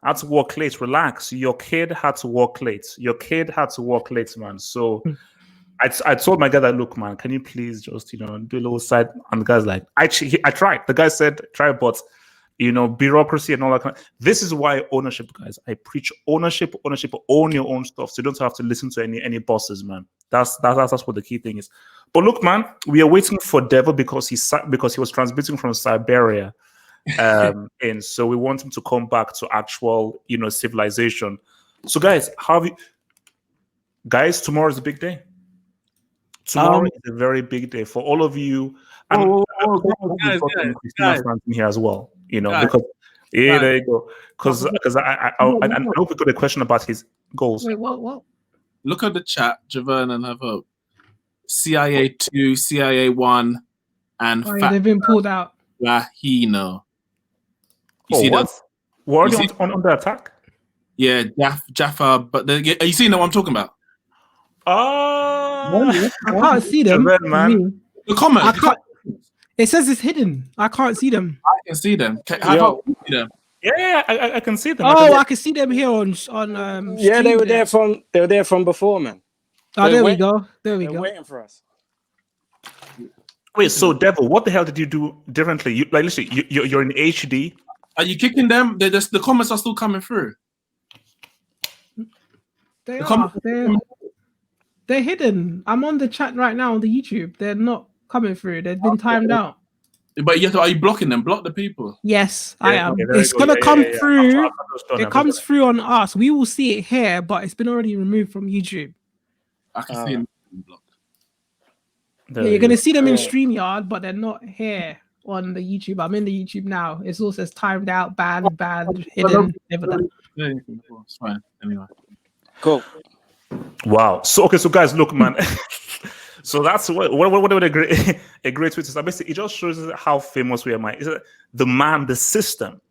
I had to work late. Relax. Your kid had to work late. Man. So I told my guy that, look, man, can you please just, do a little side? And the guy's like, I tried. The guy said, try, but, bureaucracy and all that. This is why ownership, guys. I preach ownership. Own your own stuff. So you don't have to listen to any bosses, man. That's what the key thing is. But look, man, we are waiting for Devo because he was transmitting from Siberia. And so we want him to come back to actual, civilization. So guys, tomorrow is a big day. Tomorrow is a very big day for all of you. And guys, here as well, because there you go. Because I hope we got a question about his goals. Wait, what? Look at the chat, Javern, and have hope. CIA 2, CIA 1, and they've been pulled out. Rahino. You see what? Were you on the attack? Yeah, Jaffa. But are you seeing what I'm talking about? I can't see them. Man. The comment. It says it's hidden. I can't see them. I can see them. I can see them. I can see them here on yeah, they were there from before, man. Oh, there we go. They're waiting for us. Wait, so Devo, what the hell did you do differently? Listen, you're in HD. Are you kicking them? The comments are still coming through. They're hidden. I'm on the chat right now on the YouTube. They're not coming through. They've been timed out. But are you blocking them? Block the people. Yes, I am. It's gonna come through. It comes through on us. We will see it here, but it's been already removed from YouTube. I can see them blocked. You're gonna see them in StreamYard, but they're not here on the YouTube. I'm in the YouTube now. It all says timed out, banned, hidden, everything. It's fine. Anyway. Cool. Wow. So guys, look, man. So that's what a great tweet is. Basically, it just shows how famous we are. Man, the system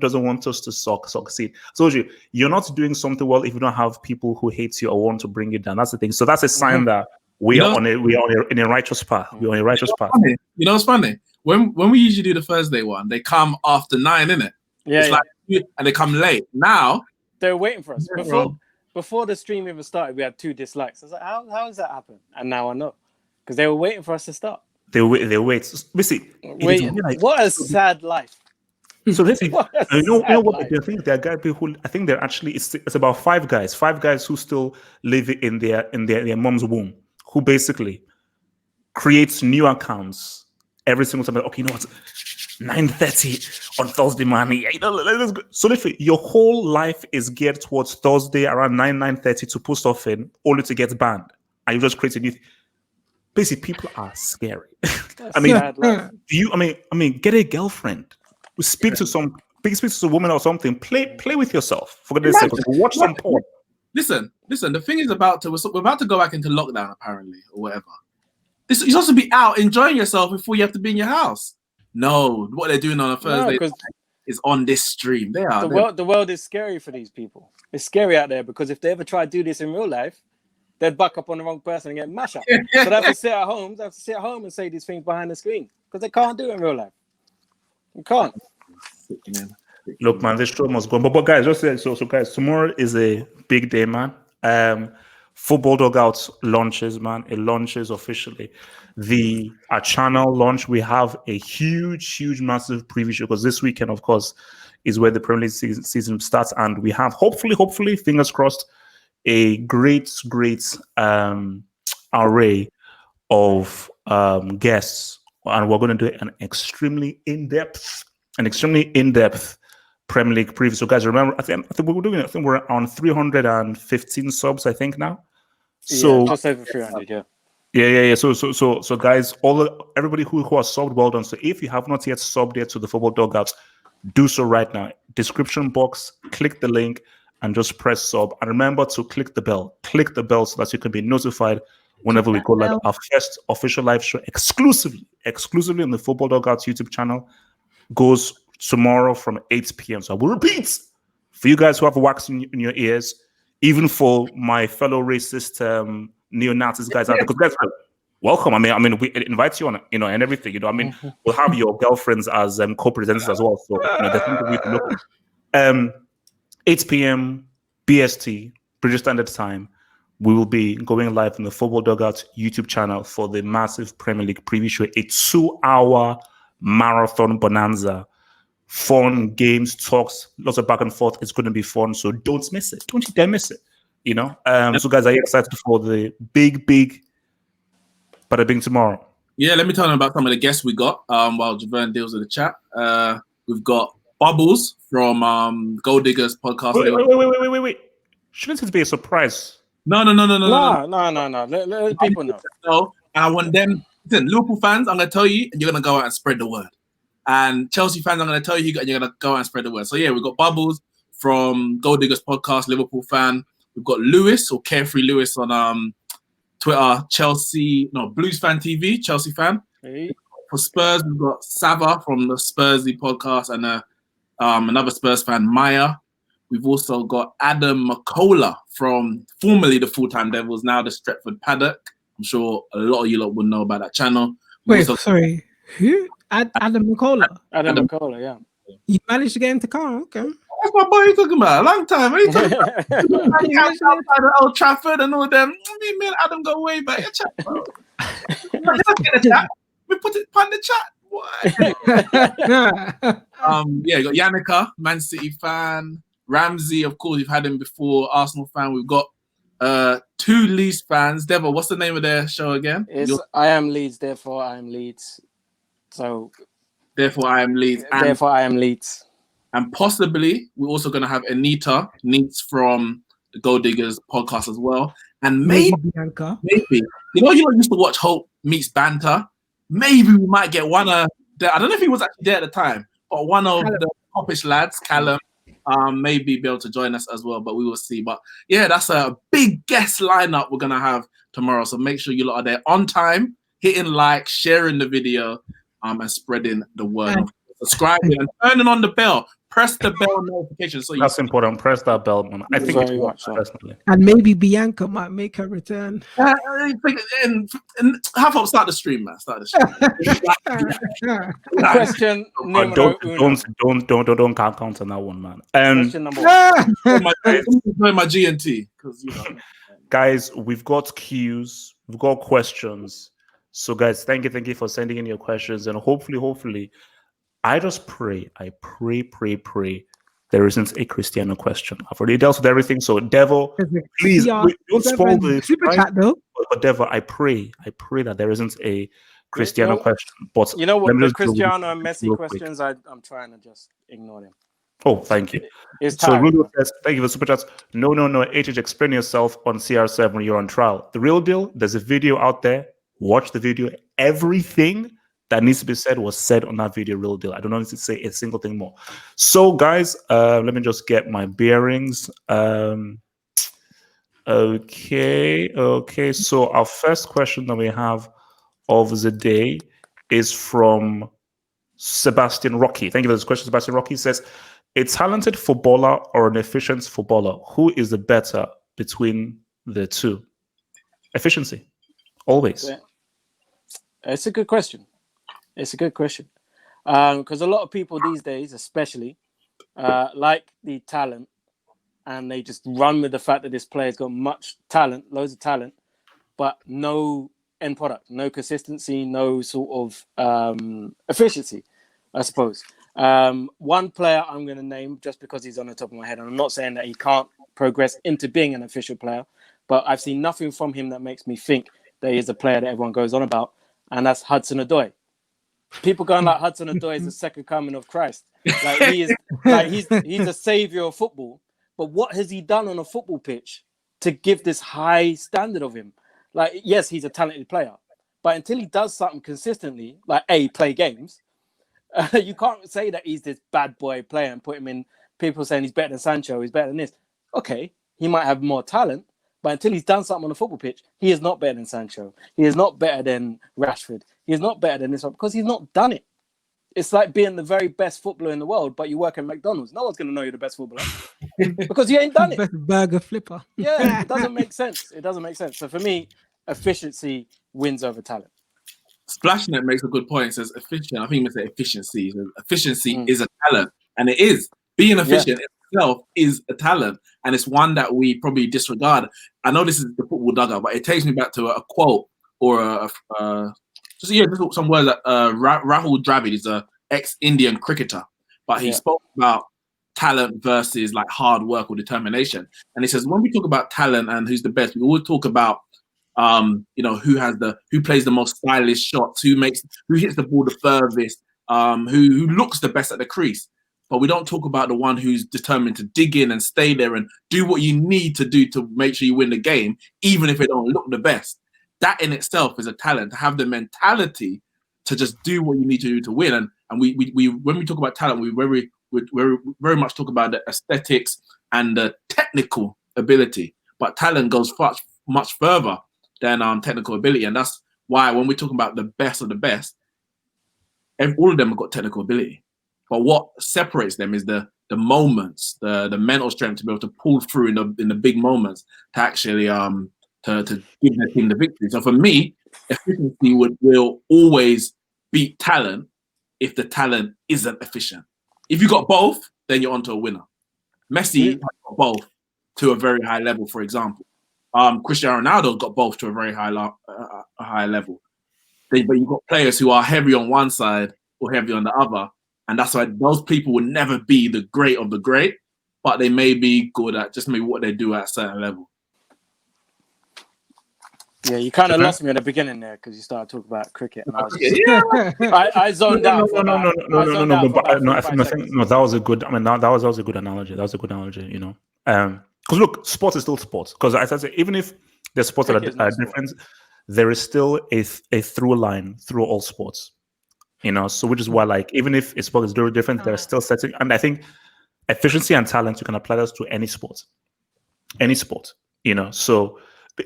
doesn't want us to succeed. So you're not doing something well if you don't have people who hate you or want to bring you down. That's the thing. So that's a sign that we are in a righteous path. We're on a righteous path. You know what's funny? When we usually do the Thursday one, they come after 9, innit? Yeah. And they come late. Now they're waiting for us. Before the stream even started, we had 2 dislikes. I was like, how does that happen? And now I know. Because they were waiting for us to start. They wait. Basically, what a sad life. So this is, what I think there are guys who I think they're actually it's about 5 guys who still live in their mom's womb, who basically creates new accounts every single time. Okay, 9:30 on Thursday, man. Let's go. So if your whole life is geared towards Thursday around 9:30 to post off in, only to get banned, and you just create a new. Basically, people are scary. Get a girlfriend. Speak to some woman or something. Play with yourself. For goodness sake, watch some porn. Listen. The thing is we're about to go back into lockdown apparently or whatever. You're supposed to be out enjoying yourself before you have to be in your house. No, what they're doing on a Thursday is on this stream. The world is scary for these people. It's scary out there because if they ever try to do this in real life, they'd buck up on the wrong person and get mashed up. So they have to sit at home. They have to sit at home and say these things behind the screen because they can't do it in real life. You can't. Look, man, this show must go. But guys, just say so guys, tomorrow is a big day, man. Football Dugout launches, man. It launches officially. Our channel launch. We have a huge, massive preview show because this weekend, of course, is where the Premier League season starts, and we have hopefully, fingers crossed, a great array of guests, and we're going to do an extremely in-depth Premier League preview. So, guys, remember, I think we're on 315 subs, I think now. So just over 300, yeah. So guys, everybody who are subbed, well done. So if you have not yet subbed yet to the Football Dugout, do so right now. Description box, click the link and just press sub. And remember to click the bell. Click the bell so that you can be notified whenever we go live. Our first official live show exclusively on the Football Dugout YouTube channel goes tomorrow from 8 p.m. So I will repeat for you guys who have wax in your ears, even for my fellow racist neo-Nazis guys out there, because guys, welcome. I mean, we invite you on, and everything. We'll have your girlfriends as co-presenters as well. So definitely we can look. 8 p.m. BST, British Standard Time. We will be going live on the Football Dugout YouTube channel for the massive Premier League preview show, a 2-hour marathon bonanza. Fun games, talks, lots of back and forth. It's going to be fun, so don't miss it. Don't you dare miss it. So guys, are you excited for the big bada bing tomorrow? Yeah, let me tell them about some of the guests we got while Javern deals with the chat. We've got Bubbles from Gold Diggers podcast. Wait. Shouldn't it be a surprise? No. Let people know. No, and I want them. Listen, Liverpool fans, I'm going to tell you, and you're going to go out and spread the word. And Chelsea fans, I'm going to tell you, and you're going to go out and spread the word. So yeah, we've got Bubbles from Gold Diggers podcast, Liverpool fan. We've got Lewis, or Carefree Lewis on Twitter, Blues Fan TV, Chelsea fan. Hey. For Spurs, we've got Sava from the Spursy podcast and another Spurs fan, Maya. We've also got Adam McCullough from formerly the Full-Time Devils, now the Stretford Paddock. I'm sure a lot of you lot would know about that channel. Sorry. Who? Adam McCullough? Adam McCullough, yeah. You managed to get into car, okay. That's my boy you're talking about. A long time. What are you talking about? Outside of Old Trafford and all them. Me and Adam go way back. Chat, bro. We put it on the chat. What? You got Yannicka, Man City fan. Ramsey, of course, you've had him before. Arsenal fan. We've got 2 Leeds fans. Devo, what's the name of their show again? I Am Leeds, therefore I am Leeds. So, therefore I am Leeds. Therefore I am Leeds. And possibly, we're also going to have Anita, Neeks from the Gold Diggers podcast as well. And maybe, you used to watch Hope Meets Banter. Maybe we might get one of I don't know if he was actually there at the time, but one of the Popish lads, Callum, maybe be able to join us as well, but we will see. But yeah, that's a big guest lineup we're going to have tomorrow. So make sure you lot are there on time, hitting like, sharing the video, and spreading the word. Subscribing and turning on the bell. Press the bell notification. So that's important. Press that bell, man. I think very much personally. And maybe Bianca might make her return. And have up start the stream, man. Start the stream. Question number uno. Don't count on that one, man. Question number one. my GNT because guys, we've got cues, we've got questions. So guys, thank you for sending in your questions, and hopefully. I just pray. I pray there isn't a Cristiano question. I've already dealt with everything. So, Devo, please don't spoil the super chat though. But Devo, I pray that there isn't a Cristiano question. But you know what? The Cristiano and Messi questions, I'm trying to just ignore them. Oh, thank you. So, Rudo says, thank you for super chats. No. HH, explain yourself on CR7 when you're on trial. The real deal, there's a video out there. Watch the video. Everything that needs to be said was said on that video, real deal. I don't know if to say a single thing more. So, guys, let me just get my bearings. Okay. So, our first question that we have of the day is from Sebastian Rocky. Thank you for this question, Sebastian Rocky. Says, a talented footballer or an efficient footballer, who is the better between the two? Efficiency, always. Yeah. It's a good question. Because a lot of people these days, especially, like the talent, and they just run with the fact that this player's got much talent, loads of talent, but no end product, no consistency, no sort of efficiency, I suppose. One player I'm going to name just because he's on the top of my head, and I'm not saying that he can't progress into being an official player, but I've seen nothing from him that makes me think that he is a player that everyone goes on about, and that's Hudson-Odoi. People going like Hudson-Odoi is the second coming of Christ. Like he's a savior of football. But what has he done on a football pitch to give this high standard of him? Like, yes, he's a talented player, but until he does something consistently, like play games, you can't say that he's this bad boy player and put him in. People saying he's better than Sancho, he's better than this. Okay, he might have more talent, but until he's done something on the football pitch, he is not better than Sancho. He is not better than Rashford. He is not better than this one because he's not done it. It's like being the very best footballer in the world, but you work at McDonald's. No one's going to know you're the best footballer because you ain't done it. Best burger flipper. Yeah, it doesn't make sense. So for me, efficiency wins over talent. Splashnet makes a good point. It says efficient. I think he meant efficiency. Efficiency is a talent, and it is. Being efficient is itself is a talent, and it's one that we probably disregard. I know this is the football dugout, but it takes me back to a quote or just some words that Rahul Dravid is a ex-Indian cricketer, but he spoke about talent versus like hard work or determination. And he says, when we talk about talent and who's the best, we always talk about who plays the most stylish shots, who hits the ball the furthest, who looks the best at the crease. But we don't talk about the one who's determined to dig in and stay there and do what you need to do to make sure you win the game, even if it don't look the best. That in itself is a talent, to have the mentality to just do what you need to do to win. And we when we talk about talent, we very much talk about the aesthetics and the technical ability. But talent goes much further than technical ability, and that's why when we're talking about the best of the best, all of them have got technical ability. But what separates them is the moments, the mental strength to be able to pull through in the big moments to actually to give their team the victory. So for me, efficiency will always beat talent if the talent isn't efficient. If you got both, then you're onto a winner. Messi has got both to a very high level, for example. Cristiano Ronaldo got both to a very high level. But you've got players who are heavy on one side or heavy on the other. And that's why those people will never be the great of the great, but they may be good at just maybe what they do at a certain level. Yeah, you kind of lost me at the beginning there because you started talking about cricket, and I was I zoned out. No, that was a good. I mean, that was a good analogy. That was a good analogy. You know, because look, sports is still sports. Because as I say, even if the sports are different, there is still a through line through all sports. You know, so which is why, like, even if a sport is very different, there's still setting. And I think efficiency and talent, you can apply those to any sport. You know, so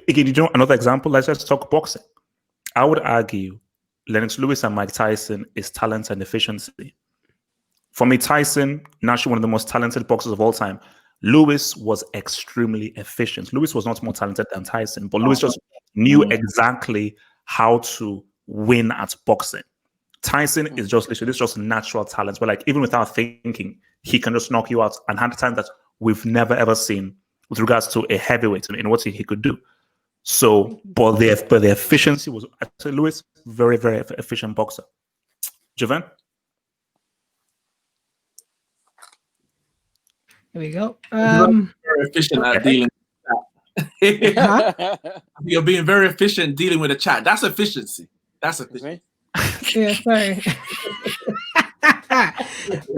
again, you know, another example, let's just talk boxing. I would argue Lennox Lewis and Mike Tyson is talent and efficiency. For me, Tyson, naturally one of the most talented boxers of all time. Lewis was extremely efficient. Lewis was not more talented than Tyson, but Lewis just knew exactly how to win at boxing. Tyson is just literally, this is just natural talent. But like, even without thinking, he can just knock you out and have time that we've never ever seen with regards to a heavyweight in what he could do. So, but the efficiency was actually Lewis, very, very efficient boxer. Javan? There we go. Very efficient at dealing with that. You're being very efficient dealing with a chat. That's efficiency. That's efficiency. Yeah, sorry.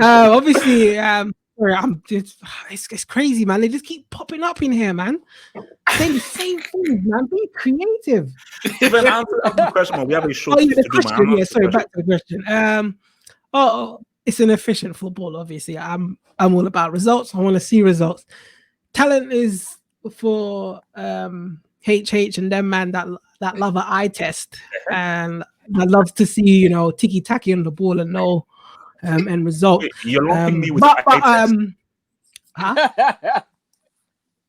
Obviously, sorry, I'm just, it's crazy, man. They just keep popping up in here, man. Saying the same thing, man. Be creative. Even answer the question, we have a short the question. Yeah, sorry, back to the question. It's an efficient football, obviously. I'm all about results. I want to see results. Talent is for HH and them, man, that love an eye test. And I love to see, you know, tiki-taki on the ball and no end result. Wait, you're lumping me with eye test.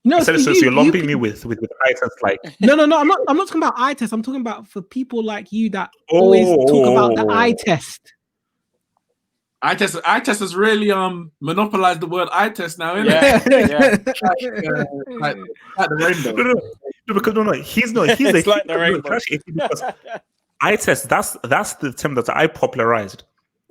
No, so you're lumping me with eye test, like no. I'm not talking about eye test. I'm talking about for people like you that always talk about the eye test. Eye test has really monopolized the word eye test now, isn't it? Like the rainbow. No, he's like the rainbow. Because eye test, that's the term that I popularized.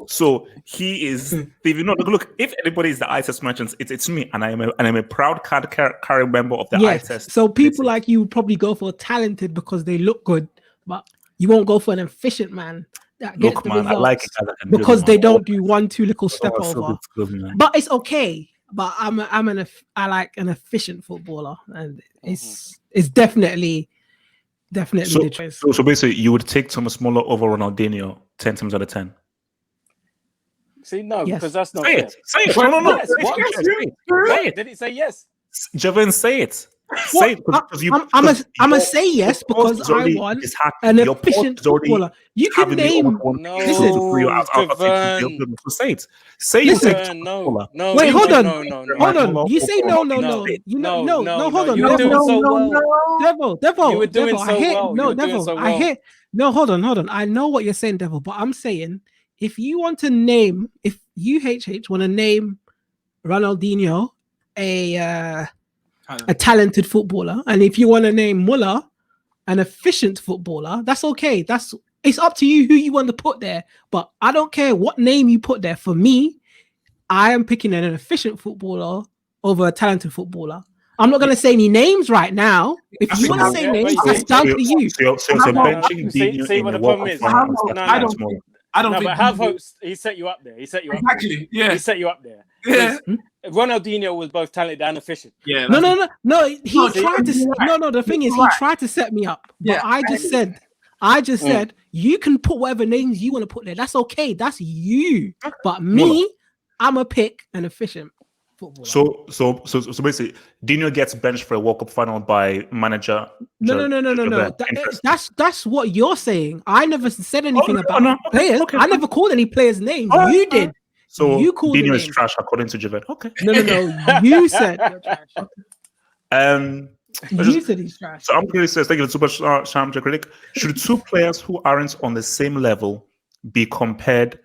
So he is. If you know, look, if anybody is the eye test merchant, it's me, and I'm a proud card carrying member of the eye test. So people like you would probably go for talented because they look good, but you won't go for an efficient man that gets the results. I like it because they don't do 1-2 little step over. But it's okay. But I like an efficient footballer, and it's definitely the choice. So basically, you would take Thomas Muller over Ronaldinho 10 times out of 10. See, no, because that's not Say fair. it. Say it. No. Yes. Say it. Did he say yes? Javan, say it. Say it. I'm gonna say yes because I want an efficient footballer. You can name. Say it. Say it. No. Wait, hold on. You say no. Hold on. You were doing so well. Devo. You were doing so well. No, Devo. I hear. No, hold on. I know what you're saying, Devo, but I'm saying if you want to name, if you HH want to name Ronaldinho a talented footballer, and if you want to name Muller an efficient footballer, that's okay. It's up to you who you want to put there. But I don't care what name you put there. For me, I am picking an efficient footballer over a talented footballer. I'm not going to say any names right now. If you want to say names, that's down to you. So benching Dino in the World Cup final and starting tomorrow. I don't think. But have hopes. He set you up there. He set you up. Exactly. Yeah. He set you up there. Yeah. Ronaldinho was both talented and efficient. Yeah. No. He tried to. No. The thing is, he tried to set me up. But I just said, you can put whatever names you want to put there. That's okay. That's you. But me, I'm a pick an efficient footballer. So basically, Dino gets benched for a World Cup final by manager. No. That's what you're saying. I never said anything about players. Okay. I never called any players' names. You did. So you called Dino is trash according to Javed. Okay. No. You said you're trash. You said he's trash. So I'm curious. Says, thank you, Super Sham Critic. Should two players who aren't on the same level be compared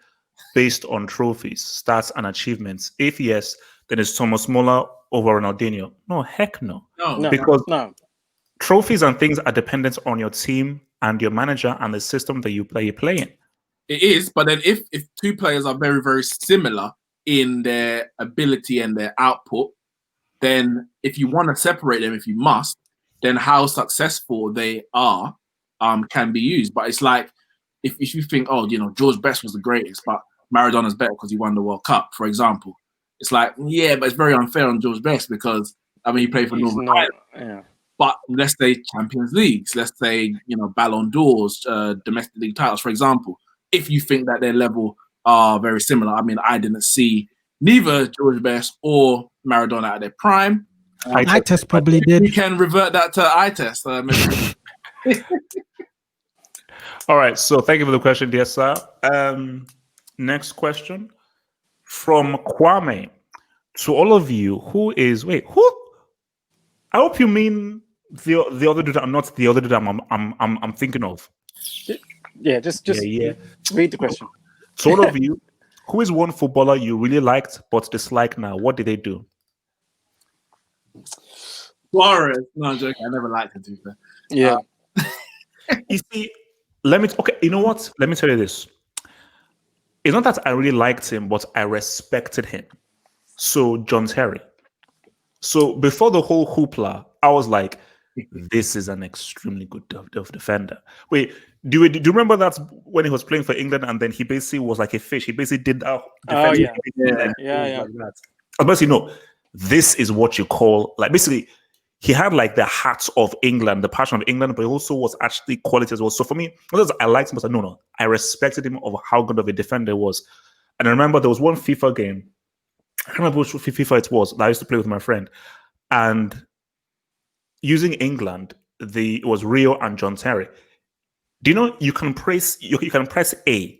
based on trophies, stats, and achievements? If yes, then it's Thomas Muller over Ronaldinho. No, heck no. Because trophies and things are dependent on your team and your manager and the system that you play in. It is, but then if two players are very, very similar in their ability and their output, then if you want to separate them, if you must, then how successful they are can be used. But it's like if you think, George Best was the greatest, but Maradona's better because he won the World Cup, for example. It's like, yeah, but it's very unfair on George Best because he played for Northern Ireland. Yeah. But let's say Champions Leagues, let's say Ballon d'Ors, domestic league titles, for example. If you think that their level are very similar, I didn't see neither George Best or Maradona at their prime. Eye test probably did. You can revert that to eye test. All right. So thank you for the question, dear sir. Next question from Kwame. To all of you, who? I hope you mean the other dude, not the other dude I'm thinking of. Yeah, just read the question. To all of you, who is one footballer you really liked but dislike now? What did they do? Suarez. No, I'm joking. I never liked him. Yeah. You see, you know what? Let me tell you this. It's not that I really liked him, but I respected him. So, John Terry. So, before the whole hoopla, I was like, this is an extremely good defender. Wait, do you remember that when he was playing for England and then he basically was like a fish? He basically did that. Yeah. Like that. But this is what you call, like, basically, he had like the heart of England, the passion of England, but he also was actually quality as well. So for me, I liked him, but no, I respected him of how good of a defender he was. And I remember there was one FIFA game, I can't remember which FIFA it was, that I used to play with my friend. And using England, it was Rio and John Terry. Do you know you can press A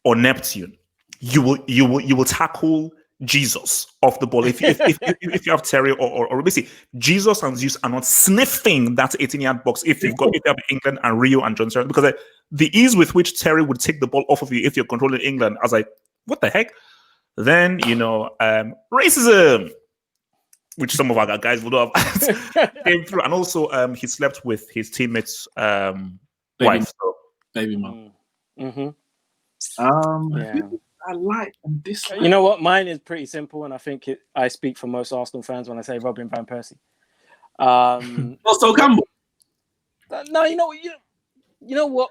or Neptune? You will tackle Jesus off the ball. If you have Terry or basically Jesus and Zeus are not sniffing that 18-yard box if you have England and Rio and John Terry, because the ease with which Terry would take the ball off of you if you're controlling England, I was like, what the heck? Then racism, which some of our guys would have came through, and also he slept with his teammate's wife. So. Baby mom. Yeah. I like and dislike. You know what? Mine is pretty simple, and I think I speak for most Arsenal fans when I say Robin van Persie. Not so Campbell. No, you know what?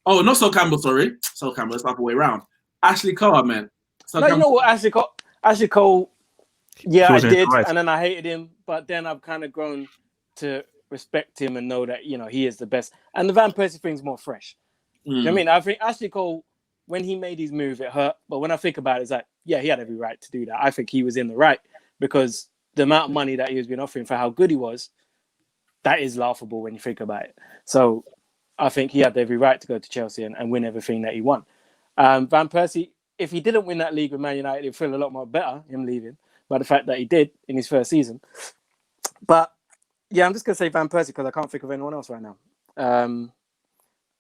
Oh, not so Campbell. Sorry, so Campbell. It's the other way around. Ashley Cole, man. You know what? Ashley Cole. Yeah, I did, and then I hated him, but then I've kind of grown to respect him and know that he is the best. And the Van Persie thing's more fresh. You know what I mean? I think Ashley Cole, when he made his move, it hurt. But when I think about it, it's like, yeah, he had every right to do that. I think he was in the right because the amount of money that he was being offering for how good he was, that is laughable when you think about it. So I think he had every right to go to Chelsea and win everything that he won. Van Persie, if he didn't win that league with Man United, it'd feel a lot more better, him leaving, by the fact that he did in his first season. But yeah, I'm just going to say Van Persie because I can't think of anyone else right now.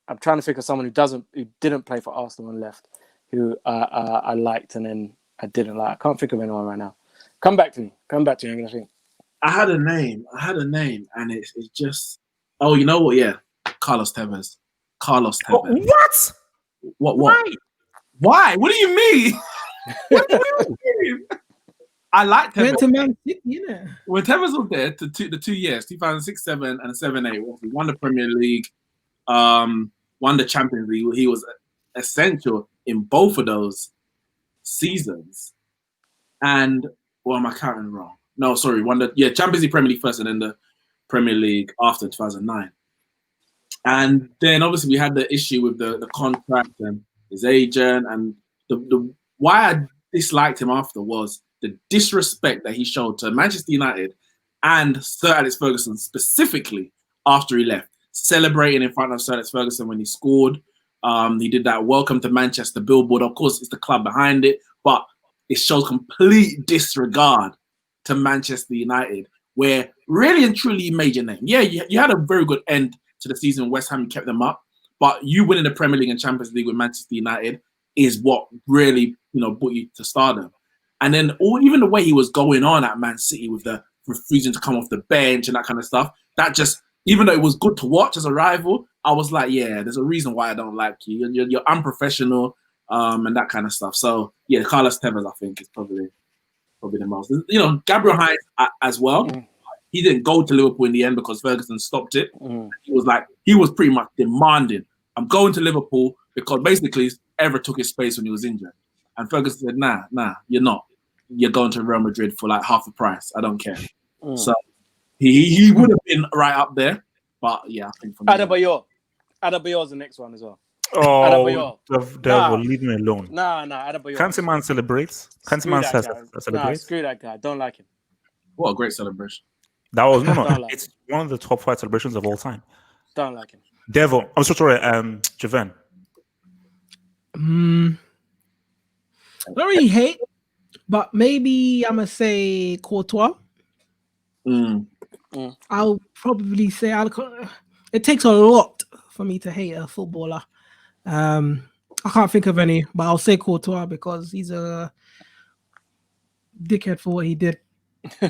I'm trying to think of someone who didn't play for Arsenal and left, who I liked and then I didn't like. I can't think of anyone right now. Come back to me. I'm gonna think. I had a name, and it's just. Oh, you know what? Yeah, Carlos Tevez. Oh, what? What? Why? What do you mean? What do you mean? I like Tevez. Went to Man City, innit? When Tevez was there, the 2 years, 2006, 7, and 7, 8, he won the Premier League, won the Champions League. He was essential in both of those seasons. And what am I counting wrong? No, sorry, Champions League, Premier League first, and then the Premier League after 2009. And then obviously we had the issue with the contract and his agent, and the why I disliked him after was the disrespect that he showed to Manchester United and Sir Alex Ferguson specifically after he left, celebrating in front of Sir Alex Ferguson when he scored. He did that welcome to Manchester billboard. Of course, it's the club behind it, but it shows complete disregard to Manchester United, where really and truly you made your name. Yeah, you had a very good end to the season. West Ham, you kept them up, but you winning the Premier League and Champions League with Manchester United is what really, brought you to stardom. And then even the way he was going on at Man City with the refusing to come off the bench and that kind of stuff, that just, even though it was good to watch as a rival, I was like, yeah, there's a reason why I don't like you. You're unprofessional and that kind of stuff. So yeah, Carlos Tevez, I think, is probably the most. Gabriel Heinz as well. He didn't go to Liverpool in the end because Ferguson stopped it. He was pretty much demanding, I'm going to Liverpool, because basically Ever took his space when he was injured. And Ferguson said, nah, you're not. You're going to Real Madrid for like half the price. I don't care. So he would have been right up there. But yeah, I think for me. Adebayor's the next one as well. Oh, Devil, leave me alone. Nah, Adebayor. Can't a man celebrate? Can't a man celebrate? Nah, screw that guy. Don't like him. What a great celebration. That was no. Like It's one of the top 5 celebrations of all time. Don't like him. Devil, I'm so sorry. Javan. I don't really hate, but maybe I'm gonna say Courtois. I'll probably say it takes a lot for me to hate a footballer. I can't think of any, but I'll say Courtois because he's a dickhead for what he did.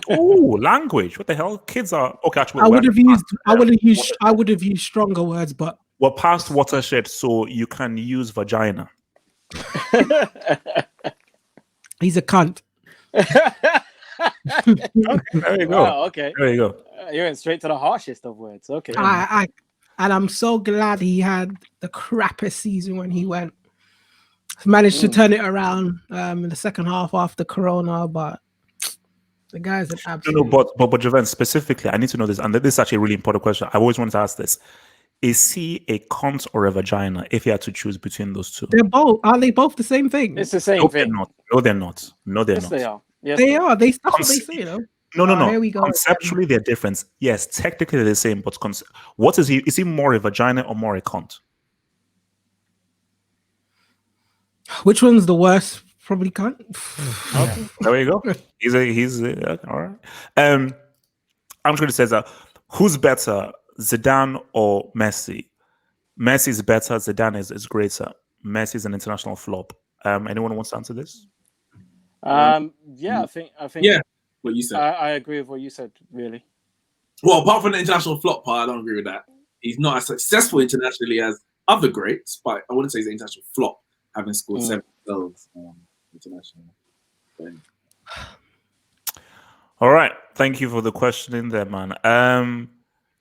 Oh, language! What the hell? Kids are okay. Actually, I would have used stronger words, but we're past watershed, so you can use vagina. He's a cunt. There you go. Wow, okay. There you go. You went straight to the harshest of words. Okay. And I'm so glad he had the crappiest season when he went. Managed to turn it around in the second half after Corona, but the guy's an absolute. No, but Javan, specifically, I need to know this, and this is actually a really important question. I always wanted to ask this: is he a cunt or a vagina? If you had to choose between those two, they're both. Are they both the same thing? It's the same thing. They're not. No, they're yes, not. They are. Yes, they are. That's what they say, though. No. Here we go. Conceptually, they're different. Yes, technically they're the same, but what is he? Is he more a vagina or more a cunt? Which one's the worst? Probably cunt. Okay, there you go. He's all right. I'm just going to say that who's better, Zidane or Messi? Messi is better. Zidane is greater. Messi is an international flop. Anyone wants to answer this? I think. Yeah, what you said. I agree with what you said. Really. Well, apart from the international flop part, I don't agree with that. He's not as successful internationally as other greats, but I wouldn't say he's an international flop, having scored 7 goals internationally. All right. Thank you for the question in there, man.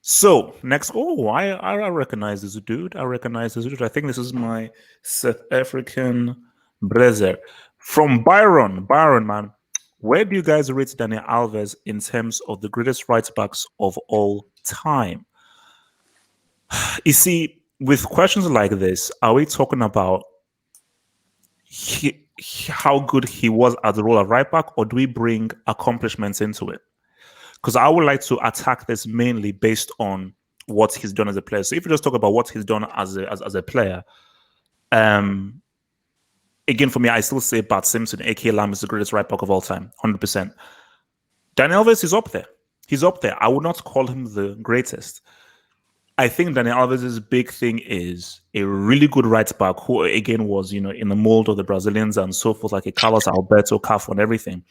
So next, I recognize this dude. I think this is my South African brother from Byron. Byron, man, where do you guys rate Daniel Alves in terms of the greatest right backs of all time? You see, with questions like this, are we talking about how good he was at the role of right back, or do we bring accomplishments into it? Because I would like to attack this mainly based on what he's done as a player. So if you just talk about what he's done as a player, again, for me, I still say Bart Simpson, aka Lam, is the greatest right back of all time, 100%. Daniel Alves is up there. He's up there. I would not call him the greatest. I think Daniel Alves' big thing is a really good right back who, again, was in the mold of the Brazilians and so forth, like a Carlos Alberto, Cafu, and everything.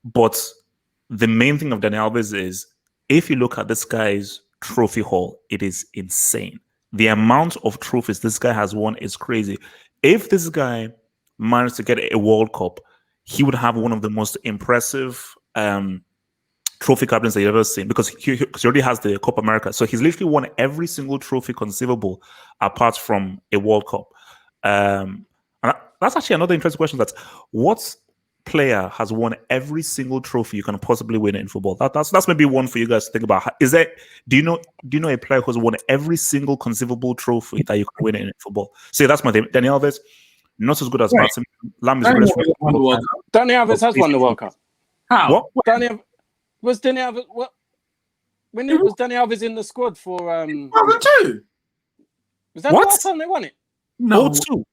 But the main thing of Dani Alves is, if you look at this guy's trophy haul, it is insane. The amount of trophies this guy has won is crazy. If this guy managed to get a World Cup, he would have one of the most impressive trophy captains that you've ever seen, because he already has the Copa America. So he's literally won every single trophy conceivable apart from a World Cup. And that's actually another interesting question. That's what player has won every single trophy you can possibly win in football? That's maybe one for you guys to think about. Do you know a player who's won every single conceivable trophy that you can win in football? So that's my thing. Dani Alves, not as good as Martin. Lam is Dani greatest. Alves has won the World Cup. How? What? Was Dani Alves what? When was Dani Alves in the squad for? 2002. Was that the last time they won it? No, 02.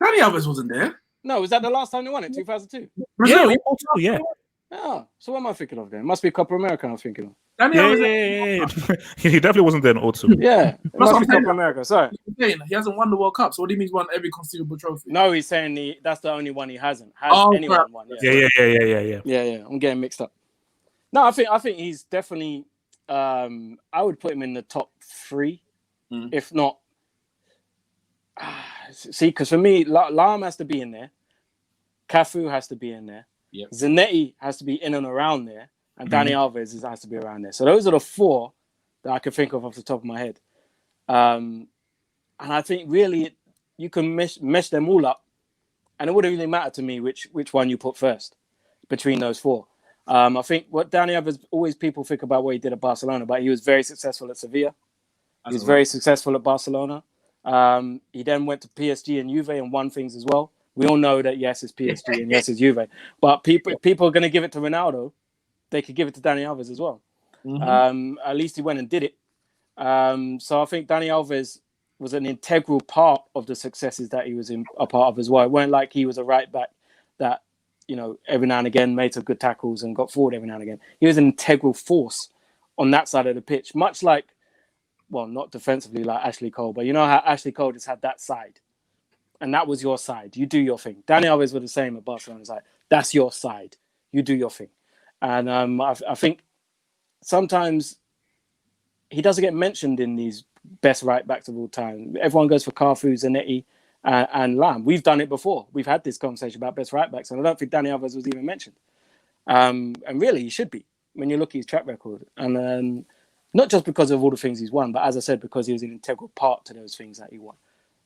Dani Alves wasn't there. No, was that the last time they won it? 2002. Brazil. Yeah, 02, yeah. Oh, so what am I thinking of then? Must be Copa America I'm thinking of. Dani Alves. Yeah. He definitely wasn't there in 02. Yeah, it what must I'm be saying. Copa America. Sorry. He hasn't won the World Cup. So what do you mean he's won every conceivable trophy? No, he's saying that's the only one he hasn't. Anyone crap. won? Yeah. Yeah. I'm getting mixed up. No, I think he's definitely. I would put him in the top 3, if not. See, because for me, Lahm has to be in there. Cafu has to be in there. Yep. Zanetti has to be in and around there. And Dani Alves has to be around there. So those are the 4 that I can think of off the top of my head. And I think really you can mesh them all up. And it wouldn't really matter to me which one you put first between those 4. I think what Dani Alves, always people think about what he did at Barcelona, but he was very successful at Sevilla. He was very successful at Barcelona. He then went to PSG and Juve and won things as well. We all know that yes, it's PSG and yes, it's Juve. But people are going to give it to Ronaldo. They could give it to Dani Alves as well. At least he went and did it. So I think Dani Alves was an integral part of the successes that he was a part of as well. It weren't like he was a right back that, every now and again made some good tackles and got forward every now and again. He was an integral force on that side of the pitch, much like, well, not defensively like Ashley Cole, but you know how Ashley Cole just had that side. And that was your side. You do your thing. Dani Alves was the same at Barcelona. It's like, that's your side. You do your thing. And I think sometimes he doesn't get mentioned in these best right backs of all time. Everyone goes for Cafu, Zanetti, and Lahm. We've done it before. We've had this conversation about best right backs, and I don't think Dani Alves was even mentioned. And really, he should be when you look at his track record. And not just because of all the things he's won, but as I said, because he was an integral part to those things that he won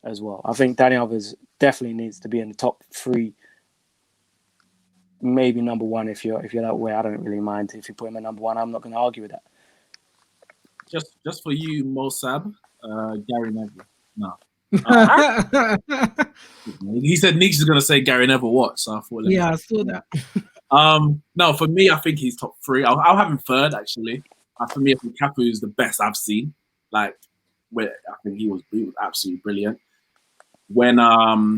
as well. I think Dani Alves definitely needs to be in the top 3, maybe number 1 if you're that way. I don't really mind if you put him at number 1. I'm not going to argue with that. Just for you, Mosab, Gary Neville. No. He said Neeks is going to say Gary Neville what? So I thought. Yeah, I saw that. No, for me, I think he's top 3. I'll have him 3rd actually. For me, I think Cafu is the best I've seen. I think he was absolutely brilliant. And I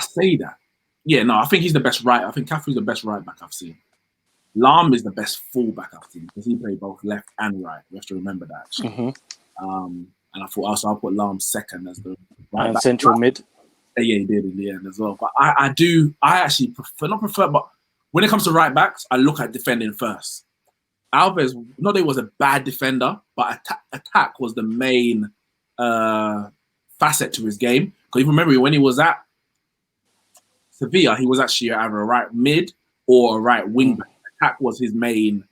say that. Yeah, no, I think he's the best right. I think Cafu's the best right back I've seen. Lahm is the best full back I've seen because he played both left and right. We have to remember that. Actually. And I thought also I'll put Lahm 2nd as the right back. Central mid. Yeah, he did in the end as well. But I actually prefer, but when it comes to right backs, I look at defending first. Alves, not that he was a bad defender, but attack was the main facet to his game. Because you remember when he was at Sevilla, he was actually either a right mid or a right wing back. Attack was his main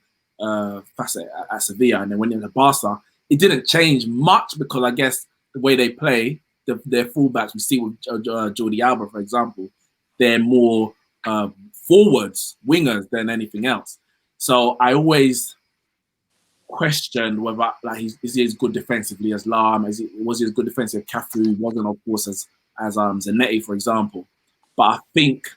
facet at Sevilla. And then when he was at Barca, it didn't change much because I guess the way they play, their fullbacks, we see with Jordi Alba, for example, they're more forwards, wingers than anything else. So I always questioned whether is he as good defensively as Lahm? Was he as good defensively as Cafu? Wasn't, of course, as Zanetti, for example. But I think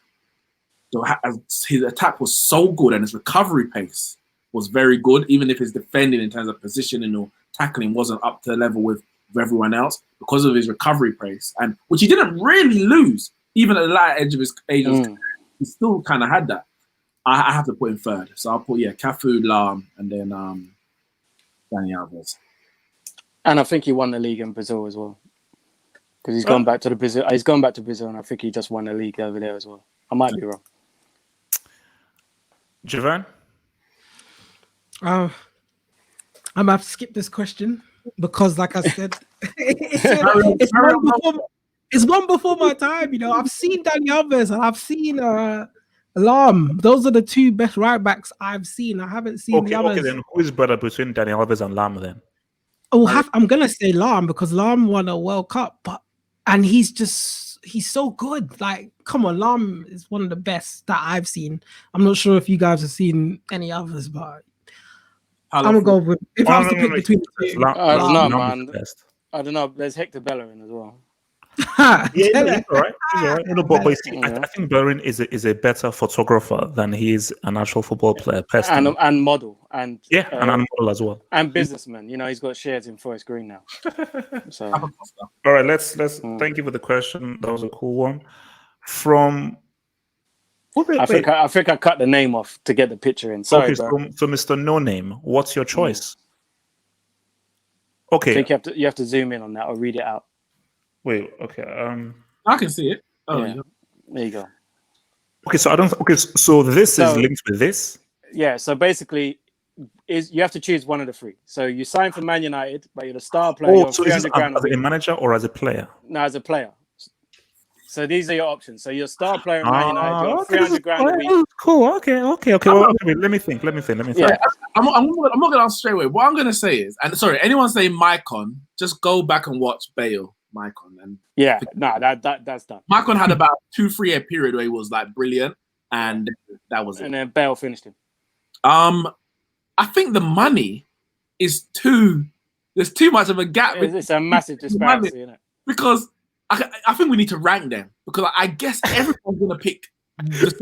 his attack was so good and his recovery pace was very good, even if his defending in terms of positioning or tackling wasn't up to the level with everyone else because of his recovery pace, and which he didn't really lose, even at the latter edge of his age. He still kind of had that. I have to put him 3rd. So I'll put, Cafu, Lahm, and then Dani Alves. And I think he won the league in Brazil as well. Because he's gone back to Brazil, and I think he just won the league over there as well. I might be wrong. Javan? I'm gonna have to skip this question because, like I said, it's one before my time. You know, I've seen Dani Alves and I've seen Alarm. Those are the two best right backs I've seen. I haven't seen the others. Okay, then who is better between Dani Alves and Lam then? I'm gonna say Lam because Lam won a World Cup, and he's so good. Like, come on, Lam is one of the best that I've seen. I'm not sure if you guys have seen any others, but I'm gonna go with if I was to pick between the two. I don't know, man. I don't know. There's Hector Bellerin as well. Yeah, he's all right. He's all right. No, but see, I think Bellerin is a better photographer than he is an actual football player, personally. And model, and and model as well, and businessman. You know, he's got shares in Forest Green now. So, all right, let's thank you for the question. That was a cool one. From I think I cut the name off to get the picture in. Sorry, so Mr. No Name, what's your choice? Okay, I think you have to zoom in on that or read it out. Wait, okay. I can see it. Oh, yeah. There you go. Okay, so so this is linked with this. Yeah, so basically, you have to choose one of the three. So you sign for Man United, but you're the star player. Oh, so is it as a manager or as a player? No, as a player. So these are your options. So you're a star player in Man United. You're 300 grand a week. Cool. Okay. Well, let me think. Yeah, I'm not going to answer straight away. What I'm going to say is, and sorry, anyone saying Maicon, just go back and watch Bale. Maicon and that's done. Maicon had about 2-3 year period where he was like brilliant, and that was it. And then Bale finished him. I think the money is there's too much of a gap. It's a massive disparity, isn't it? Because I think we need to rank them, because I guess everyone's gonna pick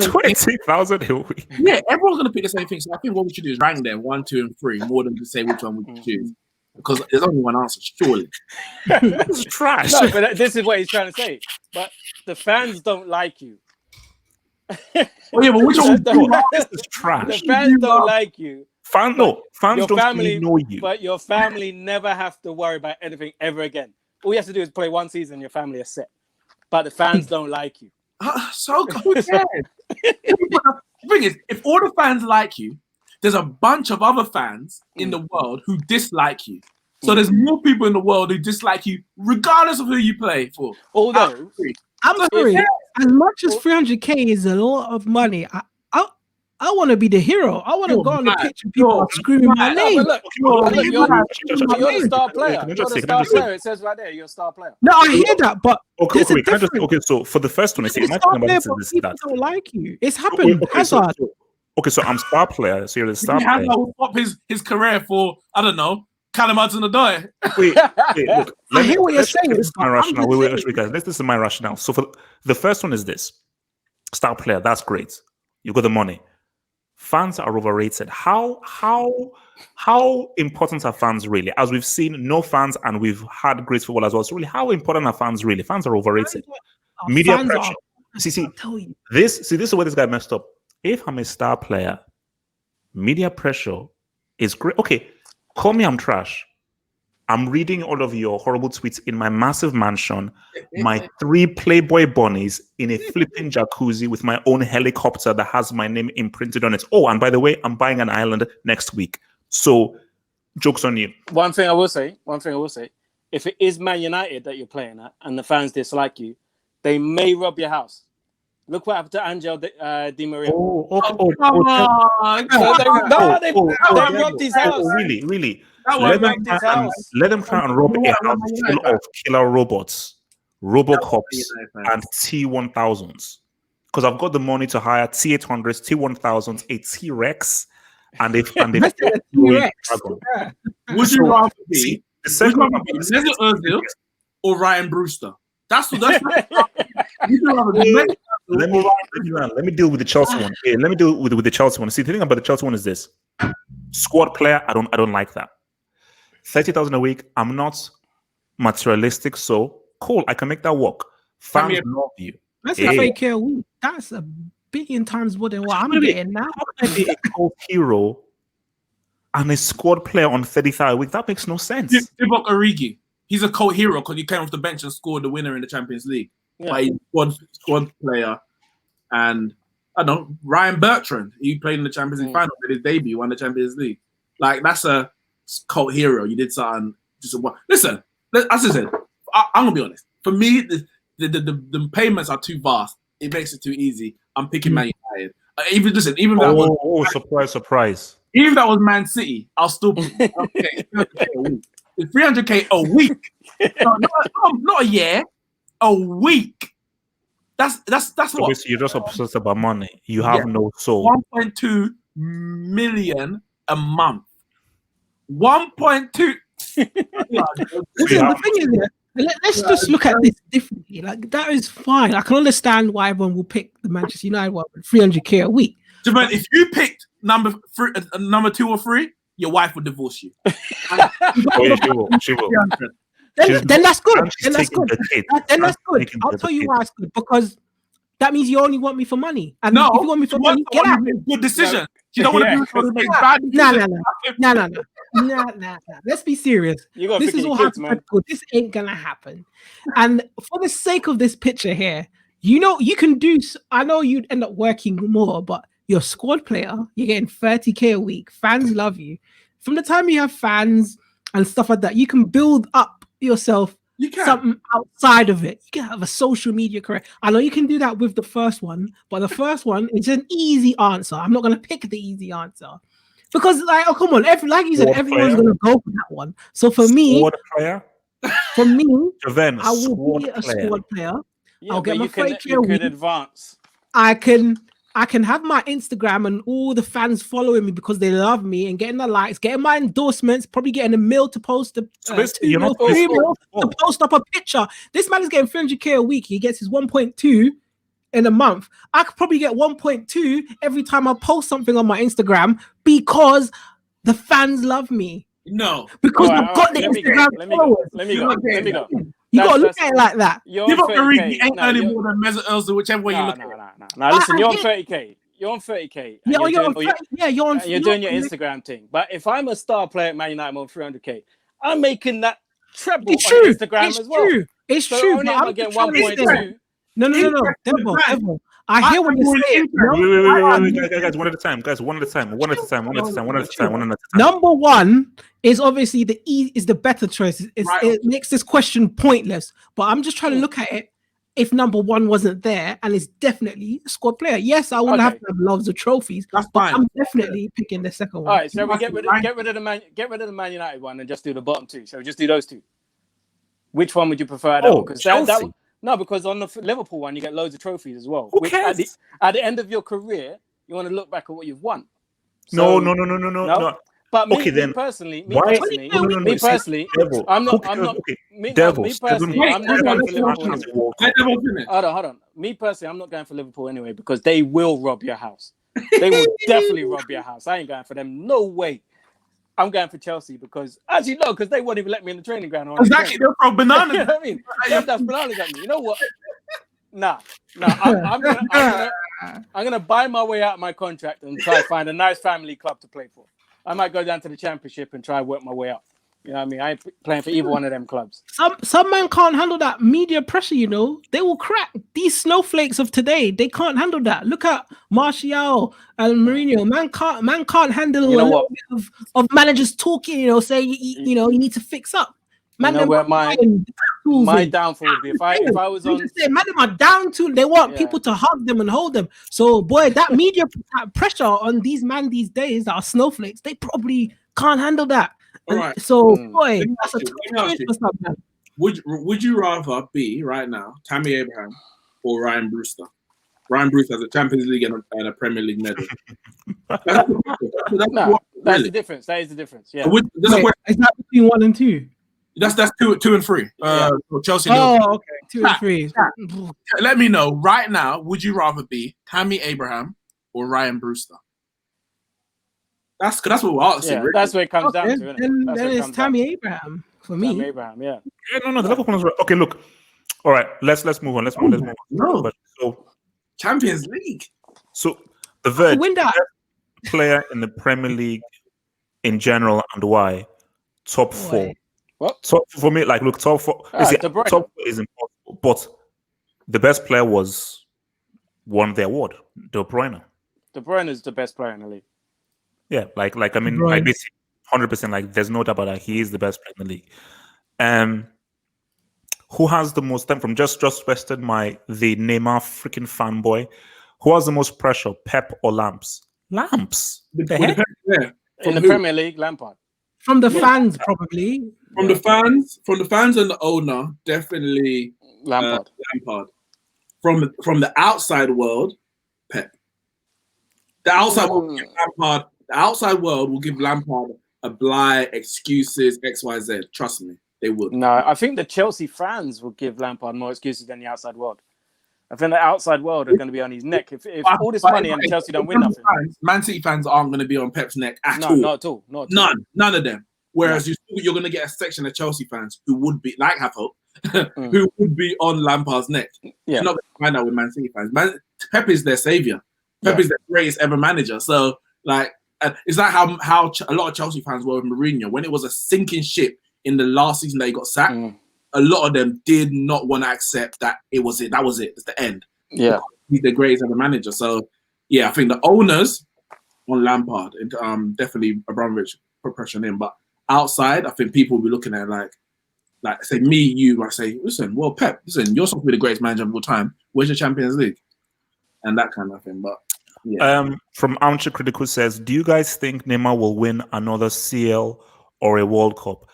20,000 a week. Yeah, everyone's gonna pick the same thing. So I think what we should do is rank them 1, 2, and 3 more than to say which one we choose. Because there's only one answer, surely. It's trash. No, but this is what he's trying to say. But the fans don't like you. Oh yeah, but which one? This is trash. The fans don't like you. Fans don't know you. But your family never have to worry about anything ever again. All you have to do is play one season, your family is set. But the fans don't like you. So who cares? The thing is, if all the fans like you, there's a bunch of other fans in the world who dislike you. So there's more people in the world who dislike you, regardless of who you play for. Although, I'm sorry, as much as 300k is a lot of money, I want to be the hero. I want to go on the pitch and people are screaming my name. Look, you're the star player. You're the star player. It says right there, you're a star player. No, I hear that, but there's a difference. So for the first one, people don't like you. It's happened. Hazard. Okay, so I'm star player. So you're the star player. Hazard will stop his career for, I don't know, Callum Hudson-Odoi. Wait, look. I hear what you're saying. This is my rationale. Wait, guys. This is my rationale. So for the first one is this. Star player, that's great. You got the money. Fans are overrated. How important are fans really? As we've seen, no fans, and we've had great football as well. So really, how important are fans really? Fans are overrated. Media pressure. This is where this guy messed up. If I'm a star player, media pressure is great. Okay, call me I'm trash. I'm reading all of your horrible tweets in my massive mansion, my 3 Playboy bunnies in a flipping jacuzzi with my own helicopter that has my name imprinted on it. Oh, and by the way, I'm buying an island next week. So, joke's on you. One thing I will say, if it is Man United that you're playing at and the fans dislike you, they may rob your house. Look what happened to Angel Di Maria. They robbed his house. Really? Let them try and rob a house full of killer robots, Robocops, and T-1000s. Because I've got the money to hire T-800s, T-1000s, a T-Rex, and a T-Rex. Would you rather be Mesut Ozil or Ryan Brewster? That's let me deal with the Chelsea one. Yeah, let me deal with the Chelsea one. See, the thing about the Chelsea one is this: squad player. I don't like that. 30,000 a week. I'm not materialistic, so cool. I can make that work. Fans love you. That's a fake a week. That's a billion times more than what I'm getting now. How can I be a cult hero and a squad player on 30,000 a week? That makes no sense. Divock Origi. He's a cult hero because he came off the bench and scored the winner in the Champions League. Yeah. But he's squad player, and I don't know, Ryan Bertrand. He played in the Champions League final, did his debut, won the Champions League. Like, that's a cult hero. You did something. Listen, as I said, I'm gonna be honest. For me, the payments are too vast. It makes it too easy. I'm picking Man United. Even if that was surprise. Even if that was Man City, I'll still pick 300K a week. It's 300K a week. No, not a year. A week. That's what. You're just obsessed about money. You have no soul. 1.2 million a month. 1.2. Listen, the thing is, let's just look at this differently. Like, that is fine. I can understand why everyone will pick the Manchester United one with 300K a week. Jamal, if you picked number 2 or 3, your wife would divorce you. She will. Then that's good. Then that's good. I'll tell you why it's good, because that means you only want me for money. And if you want me for money, get out. Good decision. You don't want to make bad decisions. Nah. Let's be serious. This is all hypothetical. This ain't gonna happen. And for the sake of this picture here, you can do. I know you'd end up working more, but you're a squad player. You're getting 30K a week. Fans love you. From the time you have fans and stuff like that, you can build up yourself something outside of it. You can have a social media career. I know you can do that with the first one, but the first one is an easy answer. I'm not going to pick the easy answer because, like, oh, come on, like you said, everyone's going to go for that one. So for me, I will be a squad player. I'll get my 30K a week. Advance. I can have my Instagram and all the fans following me because they love me and getting the likes, getting my endorsements, probably getting a mail to post to post up a picture. This man is getting 300K a week. He gets his 1.2 in a month. I could probably get 1.2 every time I post something on my Instagram because the fans love me. No, because I've got the Instagram followers. Let me go. You gotta look at it like that. You ain't earning more than Mesut Ozil, whichever way you look at it. Now listen, you're on 30K. You're on 30K. You're doing your Instagram thing. But if I'm a star player at Man United, I'm on 300K. I'm making that treble on Instagram as well. It's true. Only I'm getting 1.2. No. Devo. I hear what you're saying. Wait, guys, one at a time. Number one is obviously the better choice. It makes this question pointless. But I'm just trying to look at it. If number one wasn't there, and it's definitely a squad player. Yes, I wouldn't have to have loads of trophies. But I'm definitely picking the second one. All right, so we get rid of the Man United one and just do the bottom two. So just do those two. Which one would you prefer? Because on the Liverpool one, you get loads of trophies as well. Who cares? At the end of your career, you want to look back at what you've won. So, no. But me personally, I'm not going for Liverpool. Hold on. Me personally, I'm not going for Liverpool anyway because they will rob your house. They will definitely rob your house. I ain't going for them. No way. I'm going for Chelsea because because they won't even let me in the training ground. Exactly, they'll throw bananas. You know what I mean? That's bananas at me. You know what? Nah. I'm gonna buy my way out of my contract and try to find a nice family club to play for. I might go down to the Championship and try to work my way up. You know what I mean? I ain't playing for either one of them clubs. Some man can't handle that media pressure, They will crack. These snowflakes of today, they can't handle that. Look at Martial and Mourinho. Man can't handle a little bit of managers talking, saying, you need to fix up. Man, where my downfall would be if I was on. Man, them are down to. They want people to hug them and hold them. So, boy, that media pressure on these days that are snowflakes, they probably can't handle that. Right. So, boy, that's a tough choice for some man. Would you rather be right now Tammy Abraham or Ryan Brewster? Ryan Brewster has a Champions League and a Premier League medal. That's the difference. That is the difference. Yeah. Is that between 1 and 2? That's 2 and 3. Chelsea. Okay, 2 and 3. Let me know right now. Would you rather be Tammy Abraham or Ryan Brewster? That's what we're asking. Yeah, really. That's what it comes down to. Then it's Tammy Abraham for me. Tammy Abraham, yeah. No, the Liverpool one's right. Okay, look. All right, let's move on. Let's move on. No, so Champions League. So the best player in the Premier League in general and why? Top 4. What? Top for me, top 4. Top 4 is impossible, but the best player was won the award. De Bruyne. De Bruyne is the best player in the league. Yeah, I mean, Bruyne. like this, 100%. Like, there's no doubt about that. He is the best player in the league. Who has the most time from just Western, the Neymar freaking fanboy? Who has the most pressure, Pep or Lamps? Lamps. The heck? In the Premier League, Lampard. From the fans, probably. From the fans and the owner, definitely Lampard. Lampard. From the outside world, Pep. The outside world will give Lampard. The outside world will give Lampard a blight, excuses, XYZ. Trust me, they would. No, I think the Chelsea fans will give Lampard more excuses than the outside world. I think the outside world are going to be on his neck if all this money and Chelsea don't win nothing. Man City fans aren't going to be on Pep's neck at all. Not at all. None of them. Whereas you're going to get a section of Chelsea fans who would be, like have hope, who would be on Lampard's neck. Yeah. You're not going to find out with Man City fans. Pep is their savior. Pep is the greatest ever manager. So, it's like how a lot of Chelsea fans were with Mourinho. When it was a sinking ship in the last season that he got sacked, a lot of them did not want to accept that it was it. That was it. It's the end. Yeah. He's the greatest ever manager. So, yeah, I think the owners on Lampard, and definitely Abramovich put pressure on him. But outside, I think people will be looking at like say me, you, I say, listen, well, Pep, listen, you're supposed to be the greatest manager of all time. Where's your Champions League? And that kind of thing. But yeah. From Armchair Critical says, do you guys think Neymar will win another CL or a World Cup?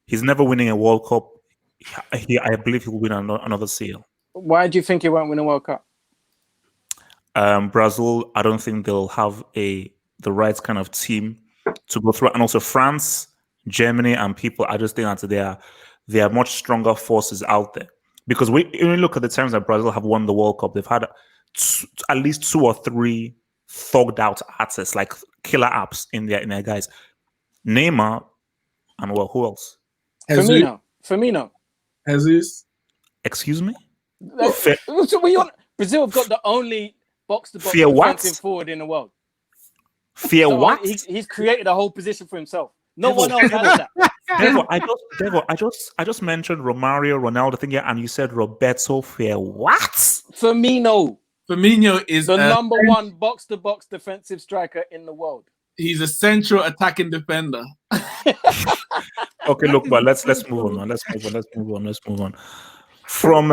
He's never winning a World Cup. I believe he'll win another CL. Why do you think he won't win a World Cup? Brazil, I don't think they'll have the right kind of team to go through. And also France, Germany, and people, I just think that they are much stronger forces out there. Because when you look at the times that Brazil have won the World Cup, they've had at least 2 or 3 thugged out artists, like killer apps in their guys. Neymar, and who else? Firmino. Jesus. Excuse me? Brazil have got the only box-to-box defensive forward in the world. What? He's created a whole position for himself. No one else has that. Devo, I just mentioned Romario, Ronaldo thing here, and you said Roberto what? Firmino is the number 1 box-to-box defensive striker in the world. He's a central attacking defender. Okay, look, but let's move on. Let's move on. From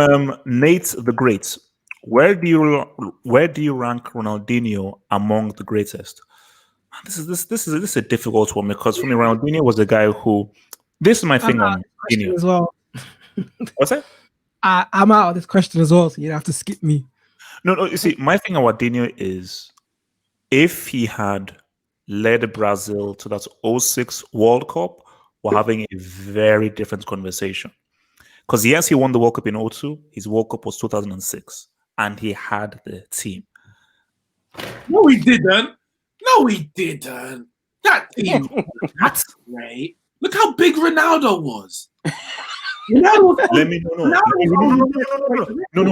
Nate the Great, where do you rank Ronaldinho among the greatest? This is a difficult one, because for me, Ronaldinho was the guy who. This is my thing on Ronaldinho as well. What's that? I'm out of this question as well, so you have to skip me. No. You see, my thing about Ronaldinho is, if he had led Brazil to that 2006 World Cup, we're having a very different conversation. Because yes, he won the World Cup in 2002. His World Cup was 2006, and he had the team. No, he didn't. That team. That's great. Look how big Ronaldo was. No,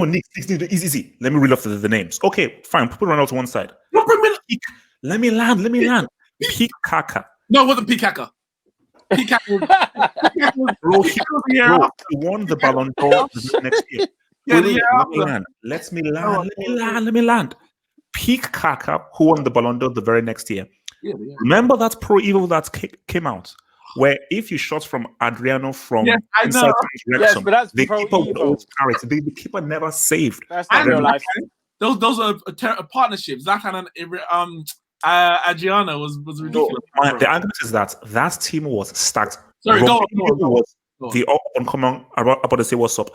Neeks, easy. Let me read off the names. Okay, fine. Put Ronaldo to one side. No, bring me. Let me land. Pete Kaka. No, it wasn't Pete Kaka. Pete Kaka Bro, he won the Ballon d'Or the next year. Let me land. Pete Kaka, who won the Ballon d'Or the very next year. Yeah. Remember that Pro Evo that came out, where if you shot from Adriano from inside Wrexham, but that's the Pro keeper would Evo. always carry it. The keeper never saved. That's not real life. Those are a partnership. Zlatan and Adriano was ridiculous. No, the argument is that team was stacked. Sorry, go on. The up-and-coming about to say what's up.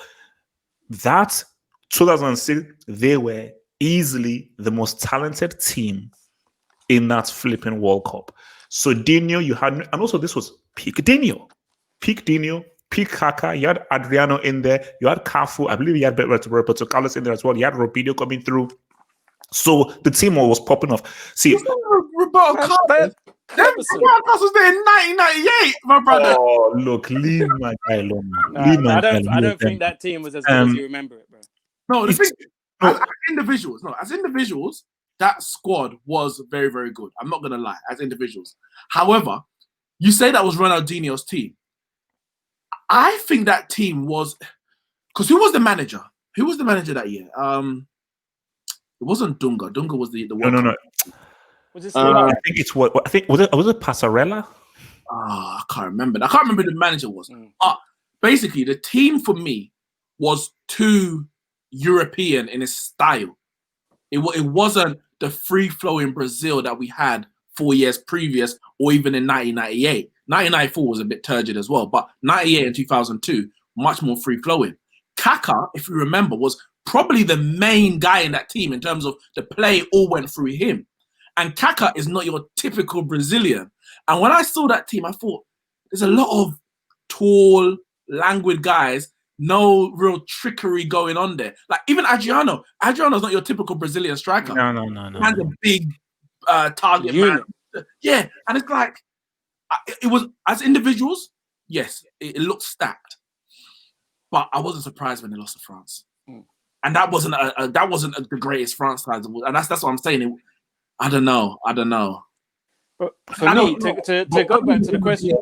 That 2006, they were easily the most talented team in that flipping World Cup. So Dino, you had, and also this was peak Dino, peak Kaka. You had Adriano in there. You had Cafu. I believe you had Roberto Carlos in there as well. You had Robinho coming through. So the team was popping off. See, Roberto Carlos. Roberto Carlos was there in 1998, my brother. Oh, look, leave my guy alone. I don't think that team was as good as you remember it, bro. No, the thing, as individuals, that squad was very, very good. I'm not gonna lie, as individuals. However, you say that was Ronaldinho's team. I think that team was, because who was the manager? Who was the manager that year? It wasn't Dunga. Dunga was the No, World no, Cup. no. Was it I think it's what I think was it Passarella? I can't remember. I can't remember who the manager was. Mm. Basically, the team for me was too European in its style. It wasn't the free-flowing Brazil that we had 4 years previous, or even in 1998. 1994 was a bit turgid as well, but 98 and 2002, much more free-flowing. Kaká, if you remember, was probably the main guy in that team in terms of the play all went through him. And Kaká is not your typical Brazilian. And when I saw that team, I thought, there's a lot of tall, languid guys, no real trickery going on there. Like even Adriano's not your typical Brazilian striker. No. Man's a big target man. Yeah, and it's like, it was, as individuals, yes, it looked stacked. But I wasn't surprised when they lost to France. Mm. And that wasn't the greatest France side. And that's what I'm saying. I don't know. But for me, to go back to the question,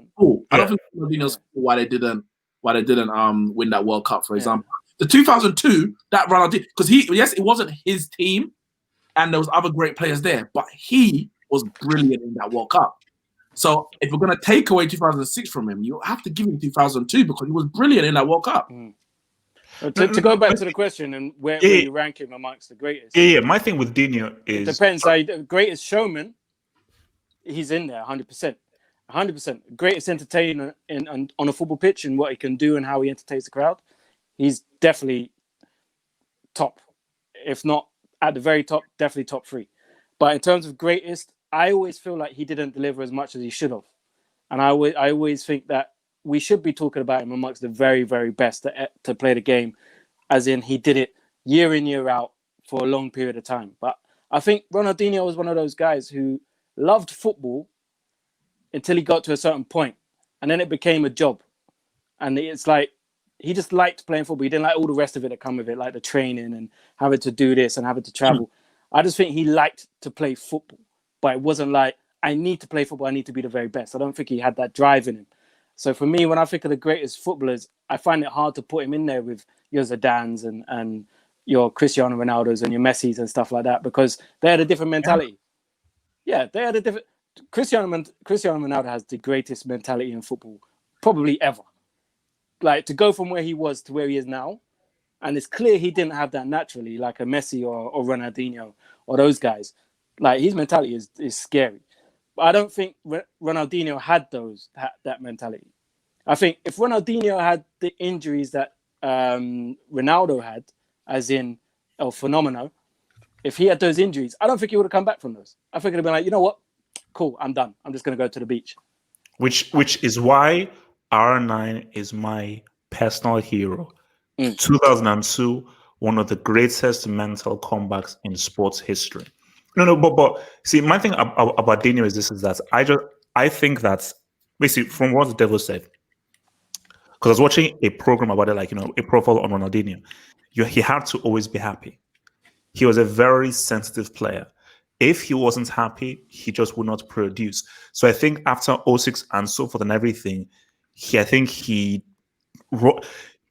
I don't think Ronaldinho's why they didn't win that World Cup, for example. The 2002, that Ronaldinho, because it wasn't his team, and there was other great players there, but he was brilliant in that World Cup. So if we're going to take away 2006 from him, you have to give him 2002 because he was brilliant in that World Cup. Mm. To go back to the question and where you rank him amongst the greatest. Yeah. My thing with Dino is it depends. The greatest showman, he's in there 100%. 100%. Greatest entertainer on a football pitch and what he can do and how he entertains the crowd. He's definitely top. If not at the very top, definitely top 3. But in terms of greatest, I always feel like he didn't deliver as much as he should have. And I always think that we should be talking about him amongst the very, very best to play the game, as in he did it year in, year out for a long period of time. But I think Ronaldinho was one of those guys who loved football until he got to a certain point, and then it became a job. And it's like he just liked playing football. He didn't like all the rest of it that come with it, like the training and having to do this and having to travel. I just think he liked to play football, but it wasn't like, I need to play football, I need to be the very best. I don't think he had that drive in him. So for me, when I think of the greatest footballers, I find it hard to put him in there with your Zidanes and your Cristiano Ronaldos and your Messis and stuff like that, because they had a different mentality. Yeah, they had a different... Cristiano Ronaldo has the greatest mentality in football, probably ever. Like, to go from where he was to where he is now, and it's clear he didn't have that naturally, like a Messi or Ronaldinho or those guys. Like, his mentality is scary. But I don't think Ronaldinho had that mentality. I think if Ronaldinho had the injuries that Ronaldo had, as in El Fenomeno, if he had those injuries, I don't think he would have come back from those. I think he'd have been like, you know what? Cool, I'm done. I'm just going to go to the beach. Which is why R9 is my personal hero. 2002, one of the greatest mental comebacks in sports history. No, but see, my thing about Dino is that I think that basically from what the Devo said, because I was watching a program about it, like, a profile on Ronaldinho. He had to always be happy. He was a very sensitive player. If he wasn't happy, he just would not produce. So I think after 06 and so forth and everything, he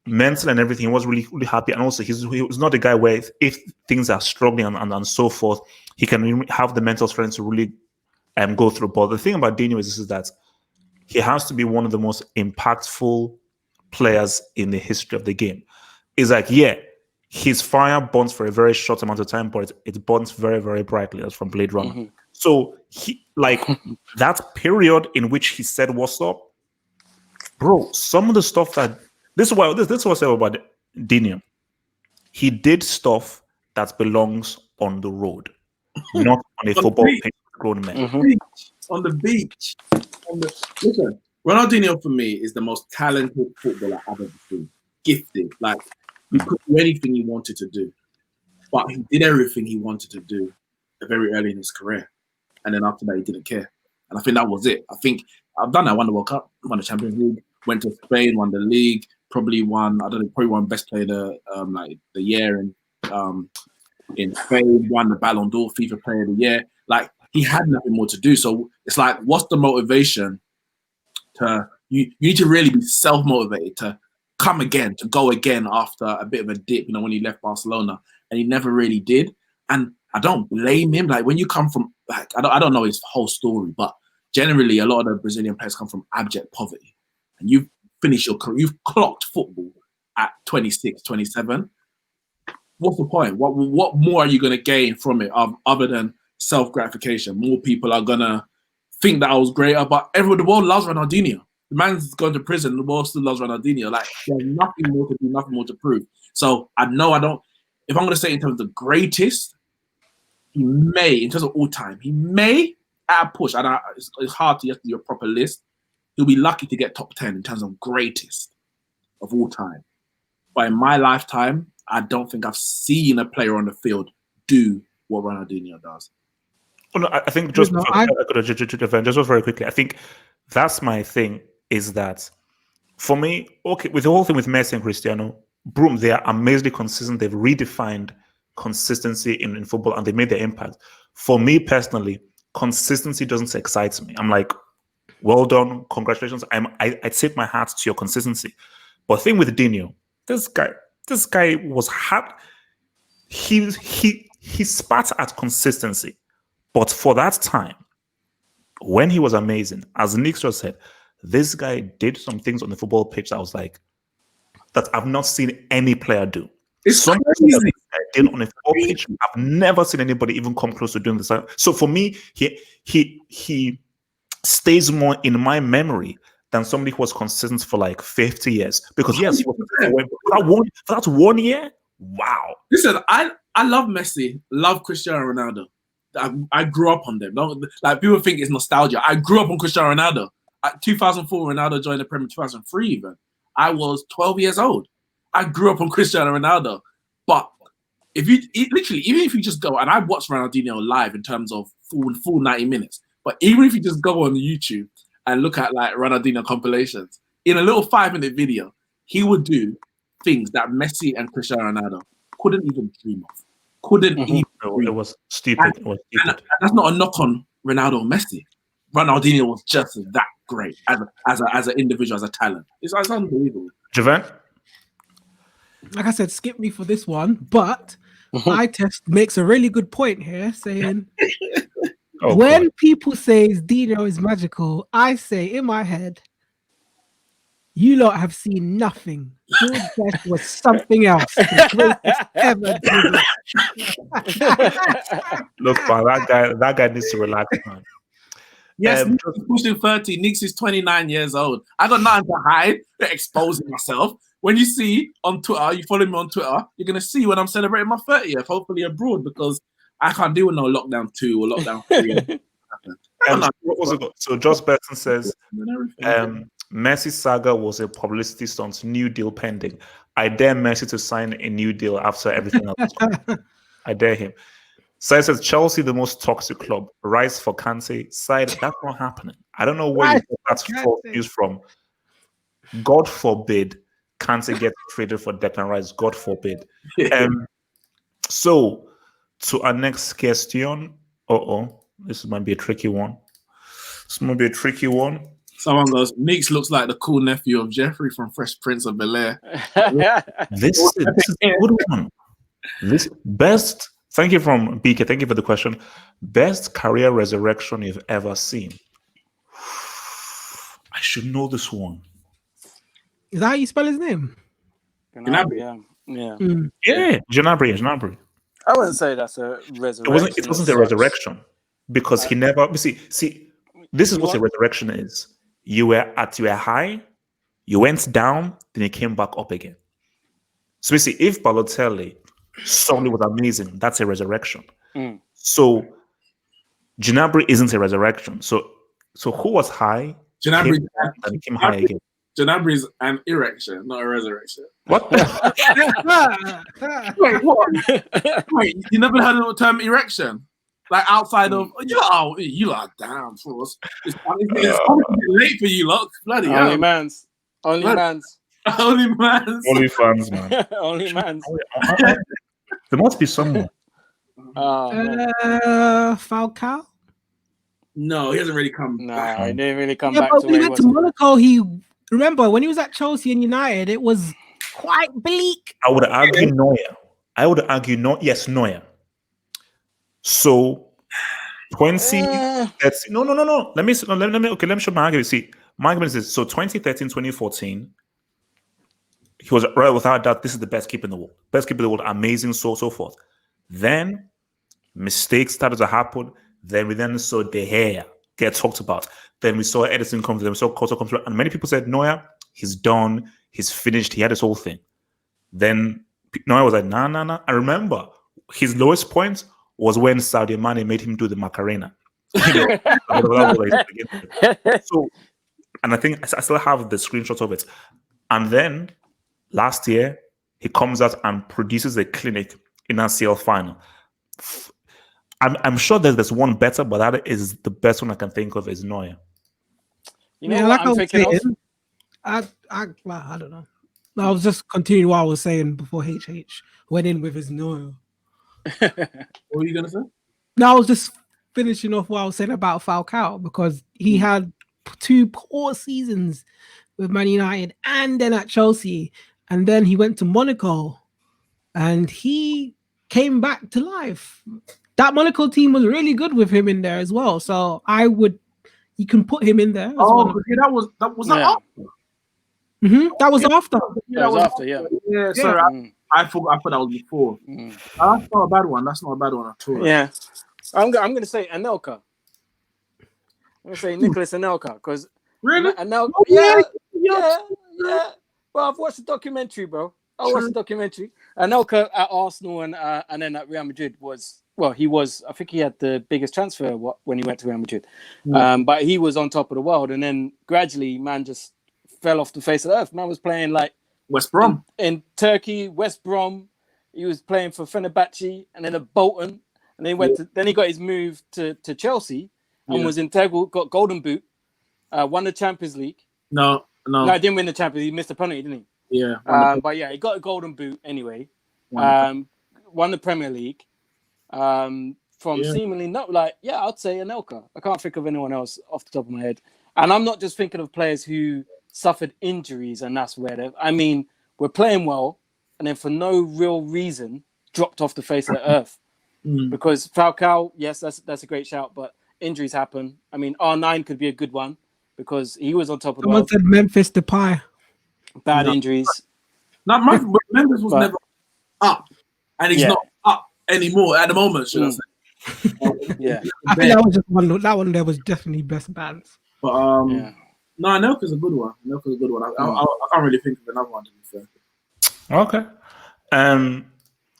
mental and everything, he was really, really happy. And also he was not a guy where if things are struggling and so forth, he can have the mental strength to really go through. But the thing about Dino is that he has to be one of the most impactful players in the history of the game. It's like, his fire burns for a very short amount of time, but it burns very, very brightly, as from Blade Runner. Mm-hmm. So he, like, that period in which he said, "What's up, bro?" Some of the stuff that this is what I say about Dino. He did stuff that belongs on the road, not on a football pitch. Grown men on the beach. Listen, Ronaldinho for me is the most talented footballer I've ever seen. Gifted, like. He could do anything he wanted to do, but he did everything he wanted to do very early in his career. And then after that, he didn't care. And I think that was it. I think I've done that. I won the World Cup, won the Champions League, went to Spain, won the league, probably won best player the year in Spain, won the Ballon d'Or, FIFA Player of the Year. Like, he had nothing more to do. So it's like, what's the motivation you need to really be self-motivated to come again, to go again after a bit of a dip, when he left Barcelona, and he never really did. And I don't blame him. Like when you come from, like, I don't know his whole story, but generally a lot of the Brazilian players come from abject poverty, and you've finished your career, you've clocked football at 26, 27. What's the point? What more are you going to gain from it other than self-gratification? More people are going to think that I was greater, but everyone, the world loves Ronaldinho. The man's gone to prison, the world still loves Ronaldinho. Like, there's nothing more to do, nothing more to prove. So I know I don't, if I'm going to say in terms of the greatest, he may, in terms of all time, he may, at a push, it's hard to do a proper list, he'll be lucky to get top 10 in terms of greatest of all time. But in my lifetime, I don't think I've seen a player on the field do what Ronaldinho does. Well, no, I think just very quickly, I think that's my thing, is that for me, okay, with the whole thing with Messi and Cristiano, boom, they are amazingly consistent. They've redefined consistency in football and they made their impact. For me personally, consistency doesn't excite me. I'm like, well done, congratulations. I tip my hat to your consistency. But the thing with Dino, this guy was hard. He spat at consistency. But for that time, when he was amazing, as Neeks just said, this guy did some things on the football pitch that I was like, that I've not seen any player do. It's something crazy. that I did on a football pitch, I've never seen anybody even come close to doing this. So for me, he stays more in my memory than somebody who was consistent for like 50 years. Because yes, he was for that 1 year. Wow. Listen, I love Messi, love Cristiano Ronaldo. I grew up on them. Like people think it's nostalgia. I grew up on Cristiano Ronaldo. 2004, Ronaldo joined the Premier. 2003, even I was 12 years old. I grew up on Cristiano Ronaldo. But if you literally, even if you just go, and I watched Ronaldinho live in terms of full 90 minutes. But even if you just go on YouTube and look at like Ronaldinho compilations, in a little 5-minute video, he would do things that Messi and Cristiano Ronaldo couldn't even dream of. It was stupid. It was stupid. And that's not a knock on Ronaldo or Messi. Ronaldinho was just that great as an individual, as a talent. It's unbelievable. Javan? Like I said, skip me for this one, but I test makes a really good point here, saying when people say Dino is magical, I say in my head, you lot have seen nothing. George Best was something else. The greatest ever. Look, man, that guy needs to relax, man. Yes, pushing 30. Neeks is 29 years old. I got nothing to hide. Exposing myself. When you see on Twitter, you follow me on Twitter, you're gonna see when I'm celebrating my 30th, hopefully abroad, because I can't deal with no lockdown 2 or lockdown 3. What was it? So Josh Burton says, Messi saga was a publicity stunt, new deal pending. I dare Messi to sign a new deal after everything else. I dare him. So it says Chelsea, the most toxic club. Rice for Kante. Side, that's not happening. I don't know where you get that false news from. God forbid Kante gets traded for Declan Rice. God forbid. So to our next question. This might be a tricky one. Someone goes, Neeks looks like the cool nephew of Jeffrey from Fresh Prince of Bel-Air. This is a good one. This best. Thank you from BK. Thank you for the question. Best career resurrection you've ever seen. I should know this one. Is that how you spell his name? Gnabry. Yeah, Gnabry. I wouldn't say that's a resurrection. It wasn't a resurrection because he never. See. This is what a resurrection is. You were at your high, you went down, then you came back up again. So see, if Balotelli suddenly was amazing, that's a resurrection. So Gnabry isn't a resurrection. So who was high? Gnabry came high again. Gnabry's an erection, not a resurrection. What? Wait, what? Wait, you never heard of the term erection? Like outside of you like damn force. It's late for you lot. Bloody hell. Only mans. Only fans, man. Only mans. There must be someone. Falcao? No, he hasn't really come. No, he didn't really come yeah, back. But when he went to Monaco, remember when he was at Chelsea and United, it was quite bleak. I would argue Neuer. Yes, Neuer. So 20, Uh, no. Let me show my argument. See, my argument is so 2013, 2014, he was right without doubt. This is the best keeper in the world. Best keeper in the world, amazing, so forth. Then mistakes started to happen. Then we saw De Gea get talked about. Then we saw Edison come to them, we saw Costa come through. And many people said, Neuer, he's done, he's finished, he had his whole thing. Then Neuer was like, nah. I remember his lowest point was when Sadio Mane made him do the Macarena. So, and I think I still have the screenshots of it. And then last year, he comes out and produces a clinic in our CL final. I'm sure there's one better, but that is the best one I can think of is Neuer. You know what I'm thinking of? I don't know. I was just continuing what I was saying before HH went in with his Neuer. What were you gonna say? No, I was just finishing off what I was saying about Falcao because he had 2 poor seasons with Man United and then at Chelsea, and then he went to Monaco and he came back to life. That Monaco team was really good with him in there as well, so you can put him in there. That was after. That was after. Yeah, that was after. Yeah. Sorry, I thought that was before. That's not a bad one. That's not a bad one at all. Yeah, I'm going to say Anelka. I'm going to say Nicholas Anelka because really, Anelka. Yeah. Well, I've watched the documentary, bro. I watched the documentary. Anelka at Arsenal and then at Real Madrid I think he had the biggest transfer when he went to Real Madrid. But he was on top of the world, and then gradually, man, just fell off the face of the earth. Man was playing like West Brom in Turkey, West Brom. He was playing for Fenerbahce and then at Bolton, and then he got his move to Chelsea and was integral. Got Golden Boot, won the Champions League. No, he didn't win the Champions League. He missed a penalty, didn't he? Yeah. But yeah, he got a Golden Boot anyway. Won the Premier League. Seemingly not I'd say Anelka. I can't think of anyone else off the top of my head. And I'm not just thinking of players who suffered injuries and that's where we're playing well and then for no real reason dropped off the face of the earth. Because Falcao, yes, that's a great shout, but injuries happen. I mean, R9 could be a good one because he was on top of the world. Someone said Memphis Depay. Bad injuries. Now, Memphis was never up, and he's not up anymore at the moment, should I say. Yeah. I think that was just that one there was definitely best balance. But no, Anelka's a good one. I can't really think of another one to be fair. Okay.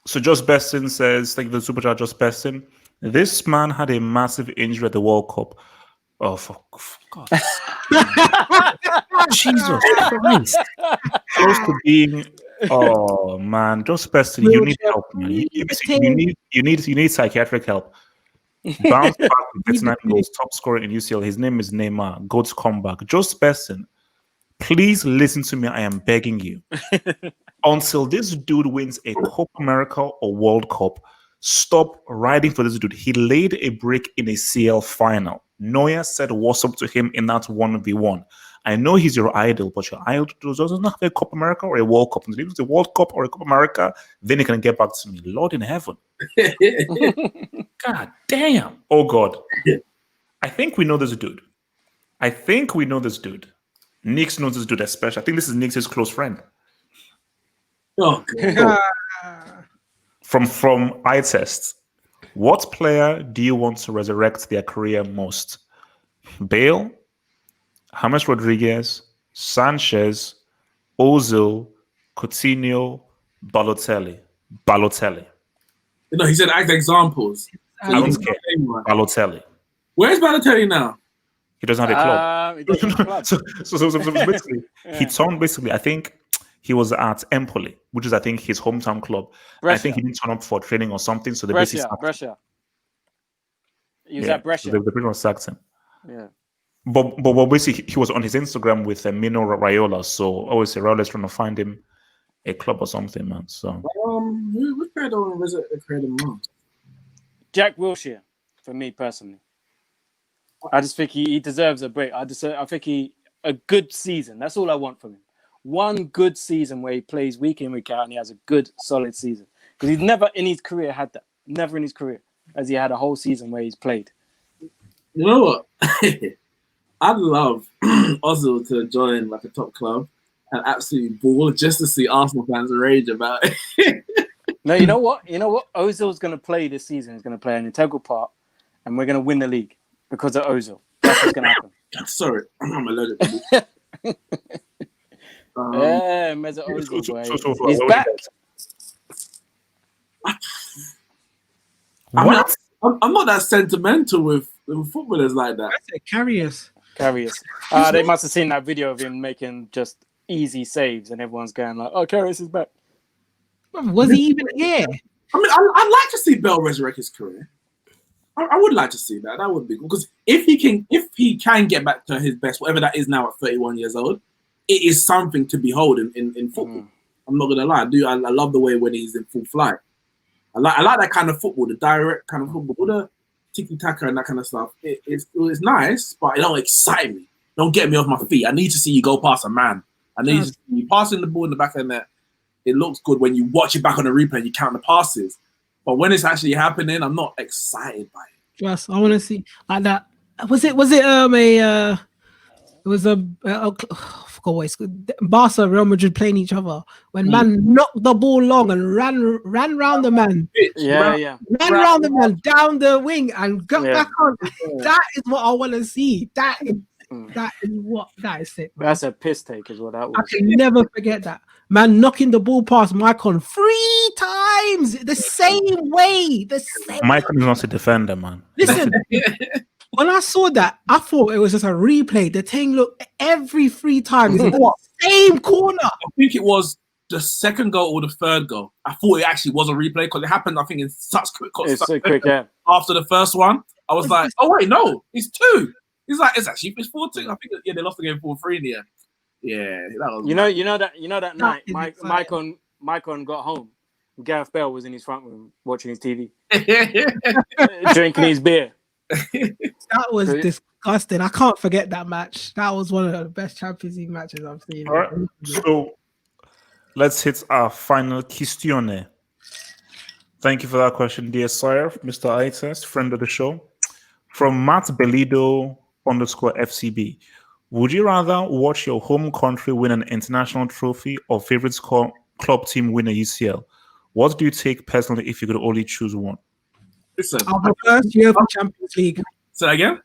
So Just Bestin says, thank you for the super chat, Just Bestin. This man had a massive injury at the World Cup. Oh, for God's Jesus Christ. Close to being oh man, Just Bestin, you need help, man. You need psychiatric help. Bounce back with 39 goals, top scorer in UCL. His name is Neymar. Goats comeback. Just Bestin, please listen to me. I am begging you. Until this dude wins a Copa America or World Cup, stop riding for this dude. He laid a brick in a CL final. Neuer said what's up to him in that 1v1. I know he's your idol, but your idol doesn't have a Copa America or a World Cup. Until he wins a World Cup or a Copa America, then he can get back to me. Lord in heaven. God damn. Oh God. I think we know this dude. Neeks knows this dude especially. I think this is Neeks' close friend. Oh God. From eye test. What player do you want to resurrect their career most? Bale, James Rodriguez, Sanchez, Ozil, Coutinho, Balotelli. No, he said act examples. I don't care. Balotelli. Where's Balotelli now? He doesn't have a club. He doesn't have a club. so basically, he turned I think he was at Empoli, which is I think his hometown club. Brescia. I think he didn't turn up for training or something. So they Brescia. He was at Brescia. So they pretty much sacked him. Yeah. But basically, he was on his Instagram with Mino Raiola. So obviously, Raiola's trying to find him a club or something, man. So which player do I want to visit the career the most? Jack Wilshere, for me personally. I just think he deserves a break. I think a good season. That's all I want from him. One good season where he plays week in, week out, and he has a good, solid season. Because he's never in his career had that. Never in his career. as he had a whole season where he's played. You know what? I'd love Ozil to join like a top club and absolutely ball just to see Arsenal fans rage about it. No, you know what? Ozil's going to play this season. He's going to play an integral part, and we're going to win the league because of Ozil. That's what's going to happen. Sorry, I'm allergic to this. Yeah, Mesut Ozil, boy. He's what back. What? I'm not that sentimental with footballers like that. I said Carriers. They must have seen that video of him making just easy saves, and everyone's going like, "Oh, Karius is back." Was he even here? I mean, I'd like to see Bell resurrect his career. I would like to see that. That would be cool because if he can get back to his best, whatever that is now at 31 years old, it is something to behold in football. I'm not gonna lie, I love the way when he's in full flight. I like that kind of football, the direct kind of football, all the tiki taka and that kind of stuff. It's nice, but it don't excite me. Don't get me off my feet. I need to see you go past a man. I need to see you passing the ball in the back of the net. It looks good when you watch it back on the replay and you count the passes. But when it's actually happening, I'm not excited by it. Just I want to see like that. Was it I forgot what it's called. Barca Real Madrid playing each other when man knocked the ball long and ran round the man. Yeah. Ran round the man down the wing and got back on. That is what I want to see. That is it. Man. That's a piss take, is what that was. I can never forget that. Man knocking the ball past Maicon 3 times the same way. Maicon is not a defender, man. Listen, when I saw that, I thought it was just a replay. The thing looked every 3 times in the same corner. I think it was the second goal or the third goal. I thought it actually was a replay because it happened, I think, in such quick. It's so quick, yeah. After the first one, I was like, oh, wait, no, it's 2. He's like, it's 4-2. I think, they lost the game 4-3 in the end. Yeah, that was. You know that night, Maicon got home. Gareth Bale was in his front room watching his TV, drinking his beer. That was disgusting. I can't forget that match. That was one of the best Champions League matches I've seen. All right, so let's hit our final question. Thank you for that question, dear sire, Mr. Ites, friend of the show. From Matt Belido _FCB. Would you rather watch your home country win an international trophy or favorite club team win a UCL? What do you take personally if you could only choose one? Listen, I'll go first. UEFA Champions League. Say that again?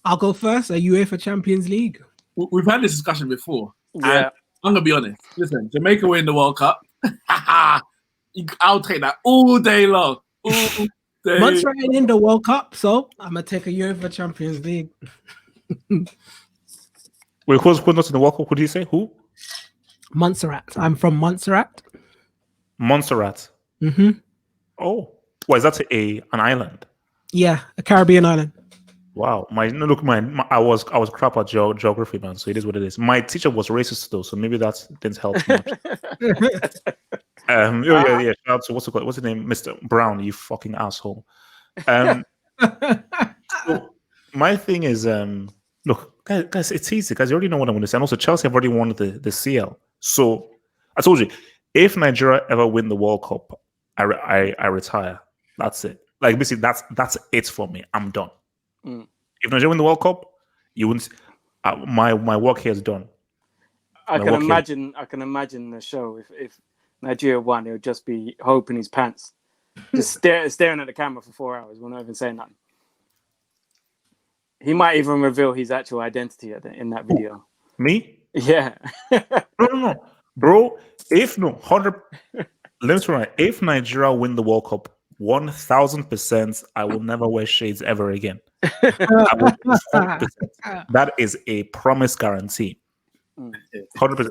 I'll go first. A UEFA Champions League. We've had this discussion before. Yeah. I'm going to be honest. Listen, Jamaica win the World Cup. I'll take that all day long. All day. Montserrat ain't in the World Cup, so I'm going to take a UEFA Champions League. Wait, who's not in the World Cup? Who did you say? Who? Montserrat. I'm from Montserrat. Montserrat. Mm-hmm. Oh, what is that? An island? Yeah, a Caribbean island. Wow. I was crap at geography, man. So it is what it is. My teacher was racist though, so maybe that didn't help much. Yeah. Shout out to what's his name, Mr. Brown. You fucking asshole. So my thing is, look, guys, it's easy. Guys, you already know what I'm going to say. And also, Chelsea have already won the CL. So I told you, if Nigeria ever win the World Cup, I retire. That's it. Like basically, that's it for me. I'm done. If Nigeria win the World Cup, you wouldn't. My work here is done. I can imagine the show if Nigeria won, it would just be Hope in his pants, just staring at the camera for 4 hours. We're not even saying nothing. He might even reveal his actual identity in that video. Me? Yeah. No, bro. If Nigeria win the World Cup, 1,000%, I will never wear shades ever again. That is a promise guarantee. 100%.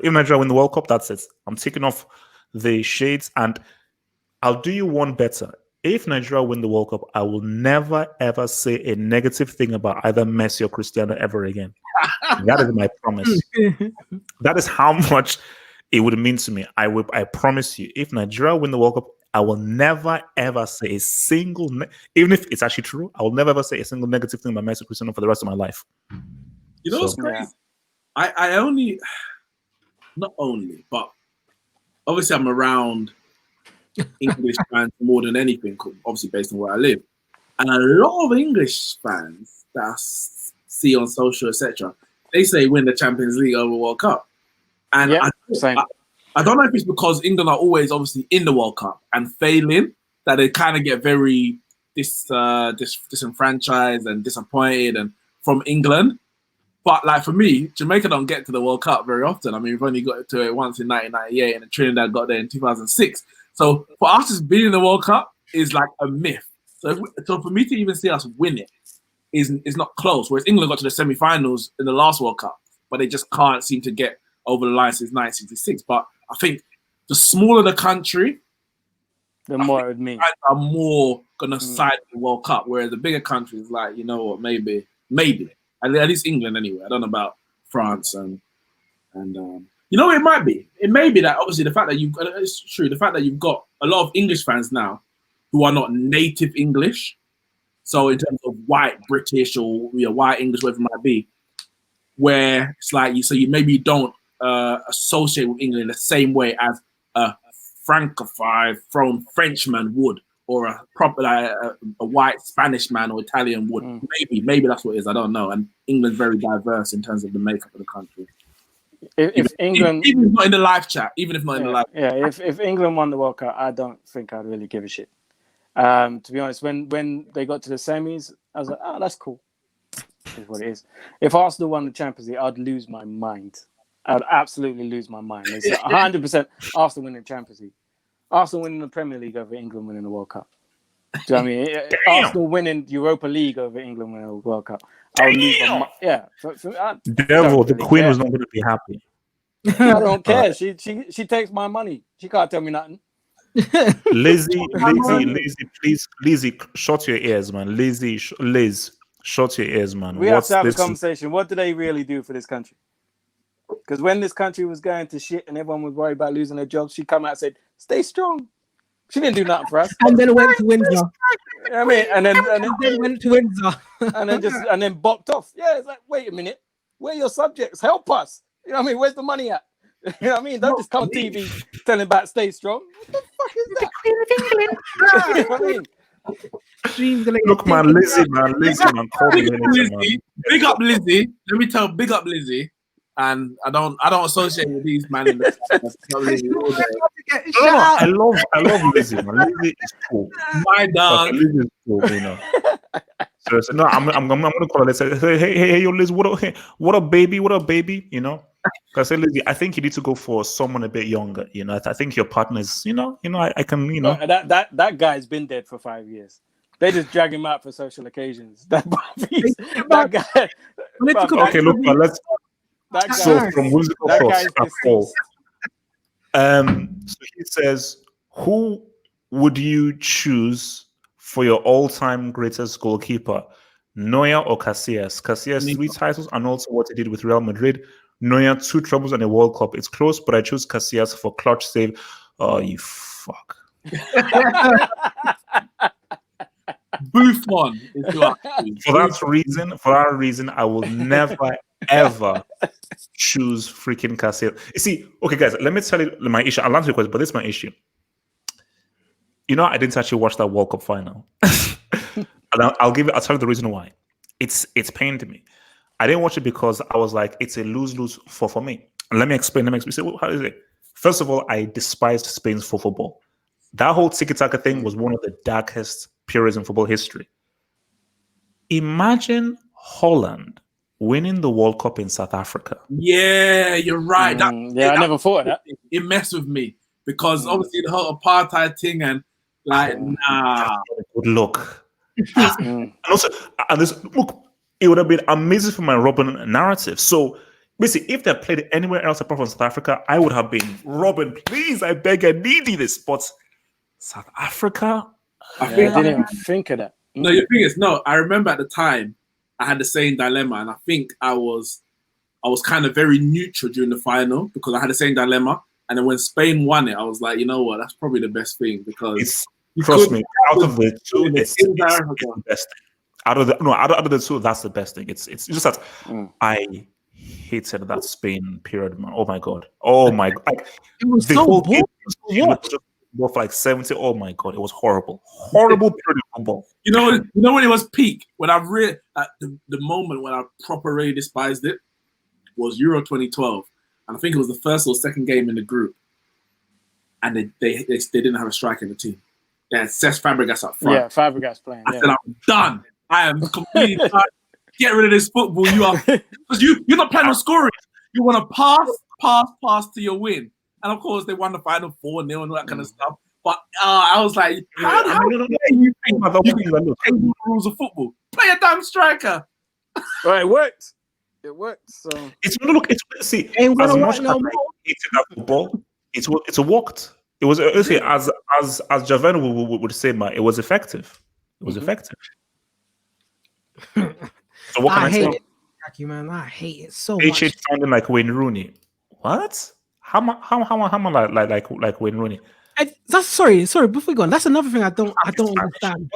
If Nigeria win the World Cup, that's it. I'm taking off the shades, and I'll do you one better. If Nigeria win the World Cup, I will never ever say a negative thing about either Messi or Cristiano ever again. That is my promise. That is how much it would mean to me. I promise you, if Nigeria win the World Cup, I will never ever say a single, even if it's actually true, I will never ever say a single negative thing about Messi or Cristiano for the rest of my life. You know what's crazy? Yeah. I only, not only, but obviously I'm around English fans more than anything, obviously based on where I live. And a lot of English fans that I see on social, etc., they say win the Champions League over World Cup. And Yeah, same. I don't know if it's because England are always obviously in the World Cup and failing that they kind of get very disenfranchised and disappointed and from England. But like for me, Jamaica don't get to the World Cup very often. I mean, we've only got to it once in 1998 and Trinidad got there in 2006. So for us just being in the World Cup is like a myth. So for me to even see us win it is not close. Whereas England got to the semi-finals in the last World Cup, but they just can't seem to get over the line since 1966. But I think the smaller the country, the more it would mean. Are more gonna side with the World Cup, whereas the bigger countries, like, you know what, maybe at least England anyway. I don't know about France and you know, it may be that obviously the fact that it's true, the fact that you've got a lot of English fans now who are not native English, so in terms of white British or white English, whatever it might be, where it's like you maybe don't associate with England the same way as a Francophile from Frenchman would, or a proper a white Spanish man or Italian would. Maybe that's what it is. I don't know. And England's very diverse in terms of the makeup of the country. If England, even if not in the live chat, even if not in the live, if England won the World Cup, I don't think I'd really give a shit. To be honest, when they got to the semis, I was like, oh, that's cool. Is what it is. If Arsenal won the Champions League, I'd lose my mind. I'd absolutely lose my mind. It's 100% Arsenal winning the Champions League. Arsenal winning the Premier League over England winning the World Cup. Do you know what I mean? Arsenal winning Europa League over England winning the World Cup. I would lose my mind. Yeah. Devo, the Queen was not going to be happy. I don't care. She takes my money. She can't tell me nothing. Lizzie, please, Lizzie, shut your ears, man. Liz, shut your ears, man. We have to have a conversation. What do they really do for this country? Because when this country was going to shit and everyone was worried about losing their jobs, she come out and said, "Stay strong." She didn't do nothing for us. And then went to Windsor. You know what I mean, and then went to Windsor. and then bopped off. Yeah, it's like, wait a minute, where are your subjects? Help us. You know what I mean? Where's the money at? You know what I mean? Don't just come on TV telling about stay strong. What the fuck is that? The Queen of England. You know what I mean? Look, man, Lizzie, man, call me Lizzie. Big up Lizzie. Let me tell, big up Lizzie. And I don't associate with these man in the I love Lizzie, man. Lizzie is cool. My dog. Lizzie is cool, you know. So no, I'm gonna call her and say, hey, yo, Liz, what up, baby, you know? Because I say, Lizzie, I think you need to go for someone a bit younger, you know. I think your partner is, I can, you know. That guy's been dead for 5 years. They just drag him out for social occasions. That guy. Okay, look, let's. So from whimsical thoughts, so he says, who would you choose for your all-time greatest goalkeeper, Neuer or Casillas? Casillas 3 titles and also what he did with Real Madrid. Neuer 2 trebles and a World Cup. It's close, but I choose Casillas for clutch save. Oh, you fuck. Buffon. For that reason, I will never ever choose freaking Casillas. You see, okay, guys, let me tell you my issue. I'll answer your question, but this is my issue. You know, I didn't actually watch that World Cup final. And I'll tell you the reason why. It's pained me. I didn't watch it because I was like, it's a lose-lose for me. And let me explain. So, well, how is it? First of all, I despised Spain's football. That whole tiki-taka thing was one of the darkest periods in football history. Imagine Holland winning the World Cup in South Africa. Yeah, you're right. I never thought of that. It messed with me because obviously the whole apartheid thing and like, nah. Good luck. And also, look, it would have been amazing for my Robin narrative. So basically, if they played it anywhere else apart from South Africa, I would have been, Robin, please, I beg, I need this. But South Africa? I didn't even think of that. No, the thing is, I remember at the time, I had the same dilemma, and I think I was kind of very neutral during the final because I had the same dilemma. And then when Spain won it, I was like, you know what, that's probably the best thing because trust me, out of the two, it's the best thing. Out of the two, that's the best thing. It's just that I hated that Spain period, man. Oh my god, like, it was so boring. ball for like 70. Oh my god, it was horrible. Horrible period of football. You know when it was peak, when I really the moment when I proper really despised it was Euro 2012, and I think it was the first or second game in the group, and they didn't have a striker in the team. They had Cesc Fabregas up front. Yeah, Fabregas playing. I said, I'm done. I am completely done. Get rid of this football. You are because you're not planning on scoring. You want to pass to your win, and of course they won the final 4-0 and all that kind of stuff. But I was like, how do you think you can change the rules of football? Play a damn striker. Right, it worked. It worked. So It's see, as much as I hated that football, it's worked. It was as Javan would say, man, it was effective. It was effective. So what can I say? Hate it, Jackie, man. I hate it so much. HH sounding like Wayne Rooney. What? How am I like Wayne Rooney? That's sorry. Before we go on, that's another thing I don't understand.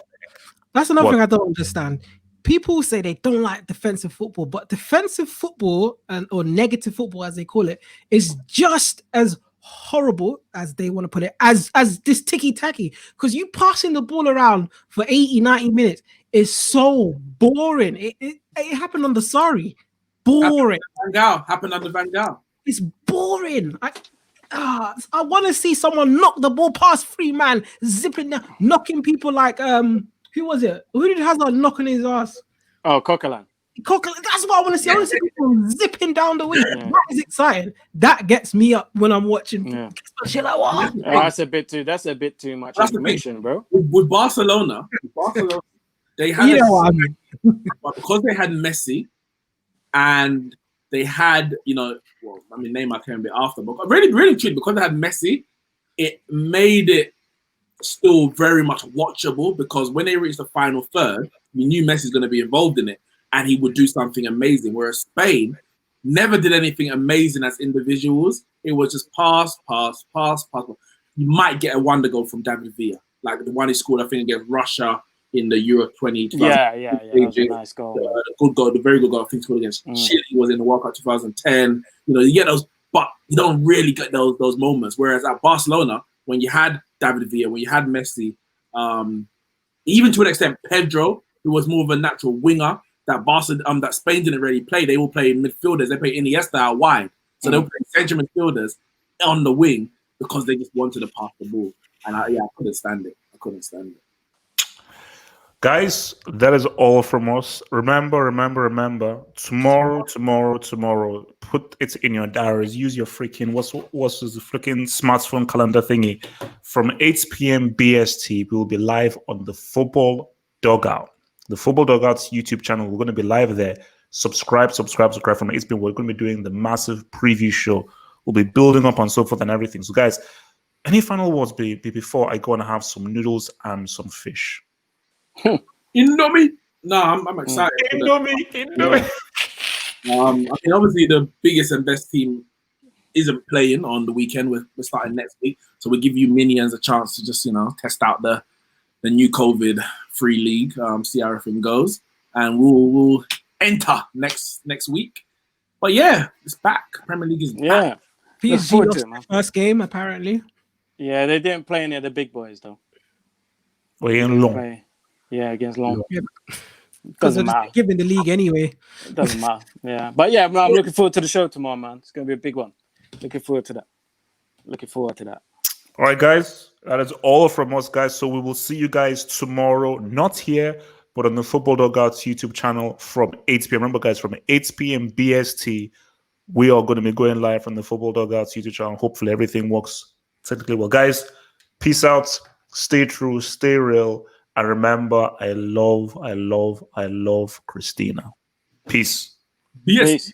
That's another thing I don't understand. People say they don't like defensive football, but defensive football or negative football, as they call it, is just as horrible as they want to put it, as this ticky-tacky. Because you passing the ball around for 80, 90 minutes is so boring. It happened on the Sorry. Boring. Happened under Van Gaal. It's boring. I want to see someone knock the ball past 3 man, zipping down, knocking people like who was it? Who did Hazard knocking his ass? Oh, Coquelin. That's what I want to see. I want to see people zipping down the wing. That is exciting. That gets me up when I'm watching. Yeah. Shit like what? That's a bit too much information, bro. With Barcelona, they had but because they had Messi and they had, Neymar came a bit after, but really, really true, because they had Messi, it made it still very much watchable, because when they reached the final third, you knew Messi's going to be involved in it and he would do something amazing. Whereas Spain never did anything amazing as individuals. It was just pass. You might get a wonder goal from David Villa, like the one he scored, I think, against Russia in the Euro 20. Yeah. That was a nice goal. The very good goal, I think, scored against Chile was in the World Cup 2010. You get those, but you don't really get those moments. Whereas at Barcelona, when you had David Villa, when you had Messi, even to an extent Pedro, who was more of a natural winger, that Spain didn't really play. They all play midfielders. They play Iniesta out wide, so they were playing central midfielders on the wing because they just wanted to pass the ball. And I couldn't stand it. Guys, that is all from us. Remember, tomorrow, put it in your diaries. Use your freaking, what's the freaking smartphone calendar thingy. From 8 p.m. BST, we will be live on the Football Dugout. The Football Dugout's YouTube channel. We're going to be live there. Subscribe from 8 p.m. We're going to be doing the massive preview show. We'll be building up and so forth and everything. So, guys, any final words before I go and have some noodles and some fish? Indomie? No, I'm excited. Indomie. Obviously the biggest and best team isn't playing on the weekend. We're starting next week, so we'll give you minions a chance to just test out the new COVID-free league, see how everything goes, and we'll enter next week. But yeah, it's back. Premier League is back. PSG lost their first game apparently. Yeah, they didn't play any of the big boys though. Yeah, against Long. Yeah. Doesn't matter. Giving the league anyway. It doesn't matter. Yeah, but yeah, I'm looking forward to the show tomorrow, man. It's gonna be a big one. Looking forward to that. All right, guys, that is all from us, guys. So we will see you guys tomorrow, not here, but on the Football Dugout's YouTube channel from 8 p.m. Remember, guys, from 8 p.m. BST, we are going to be going live from the Football Dugout's YouTube channel. Hopefully, everything works technically well, guys. Peace out. Stay true. Stay real. And remember, I love Christina. Peace. Yes.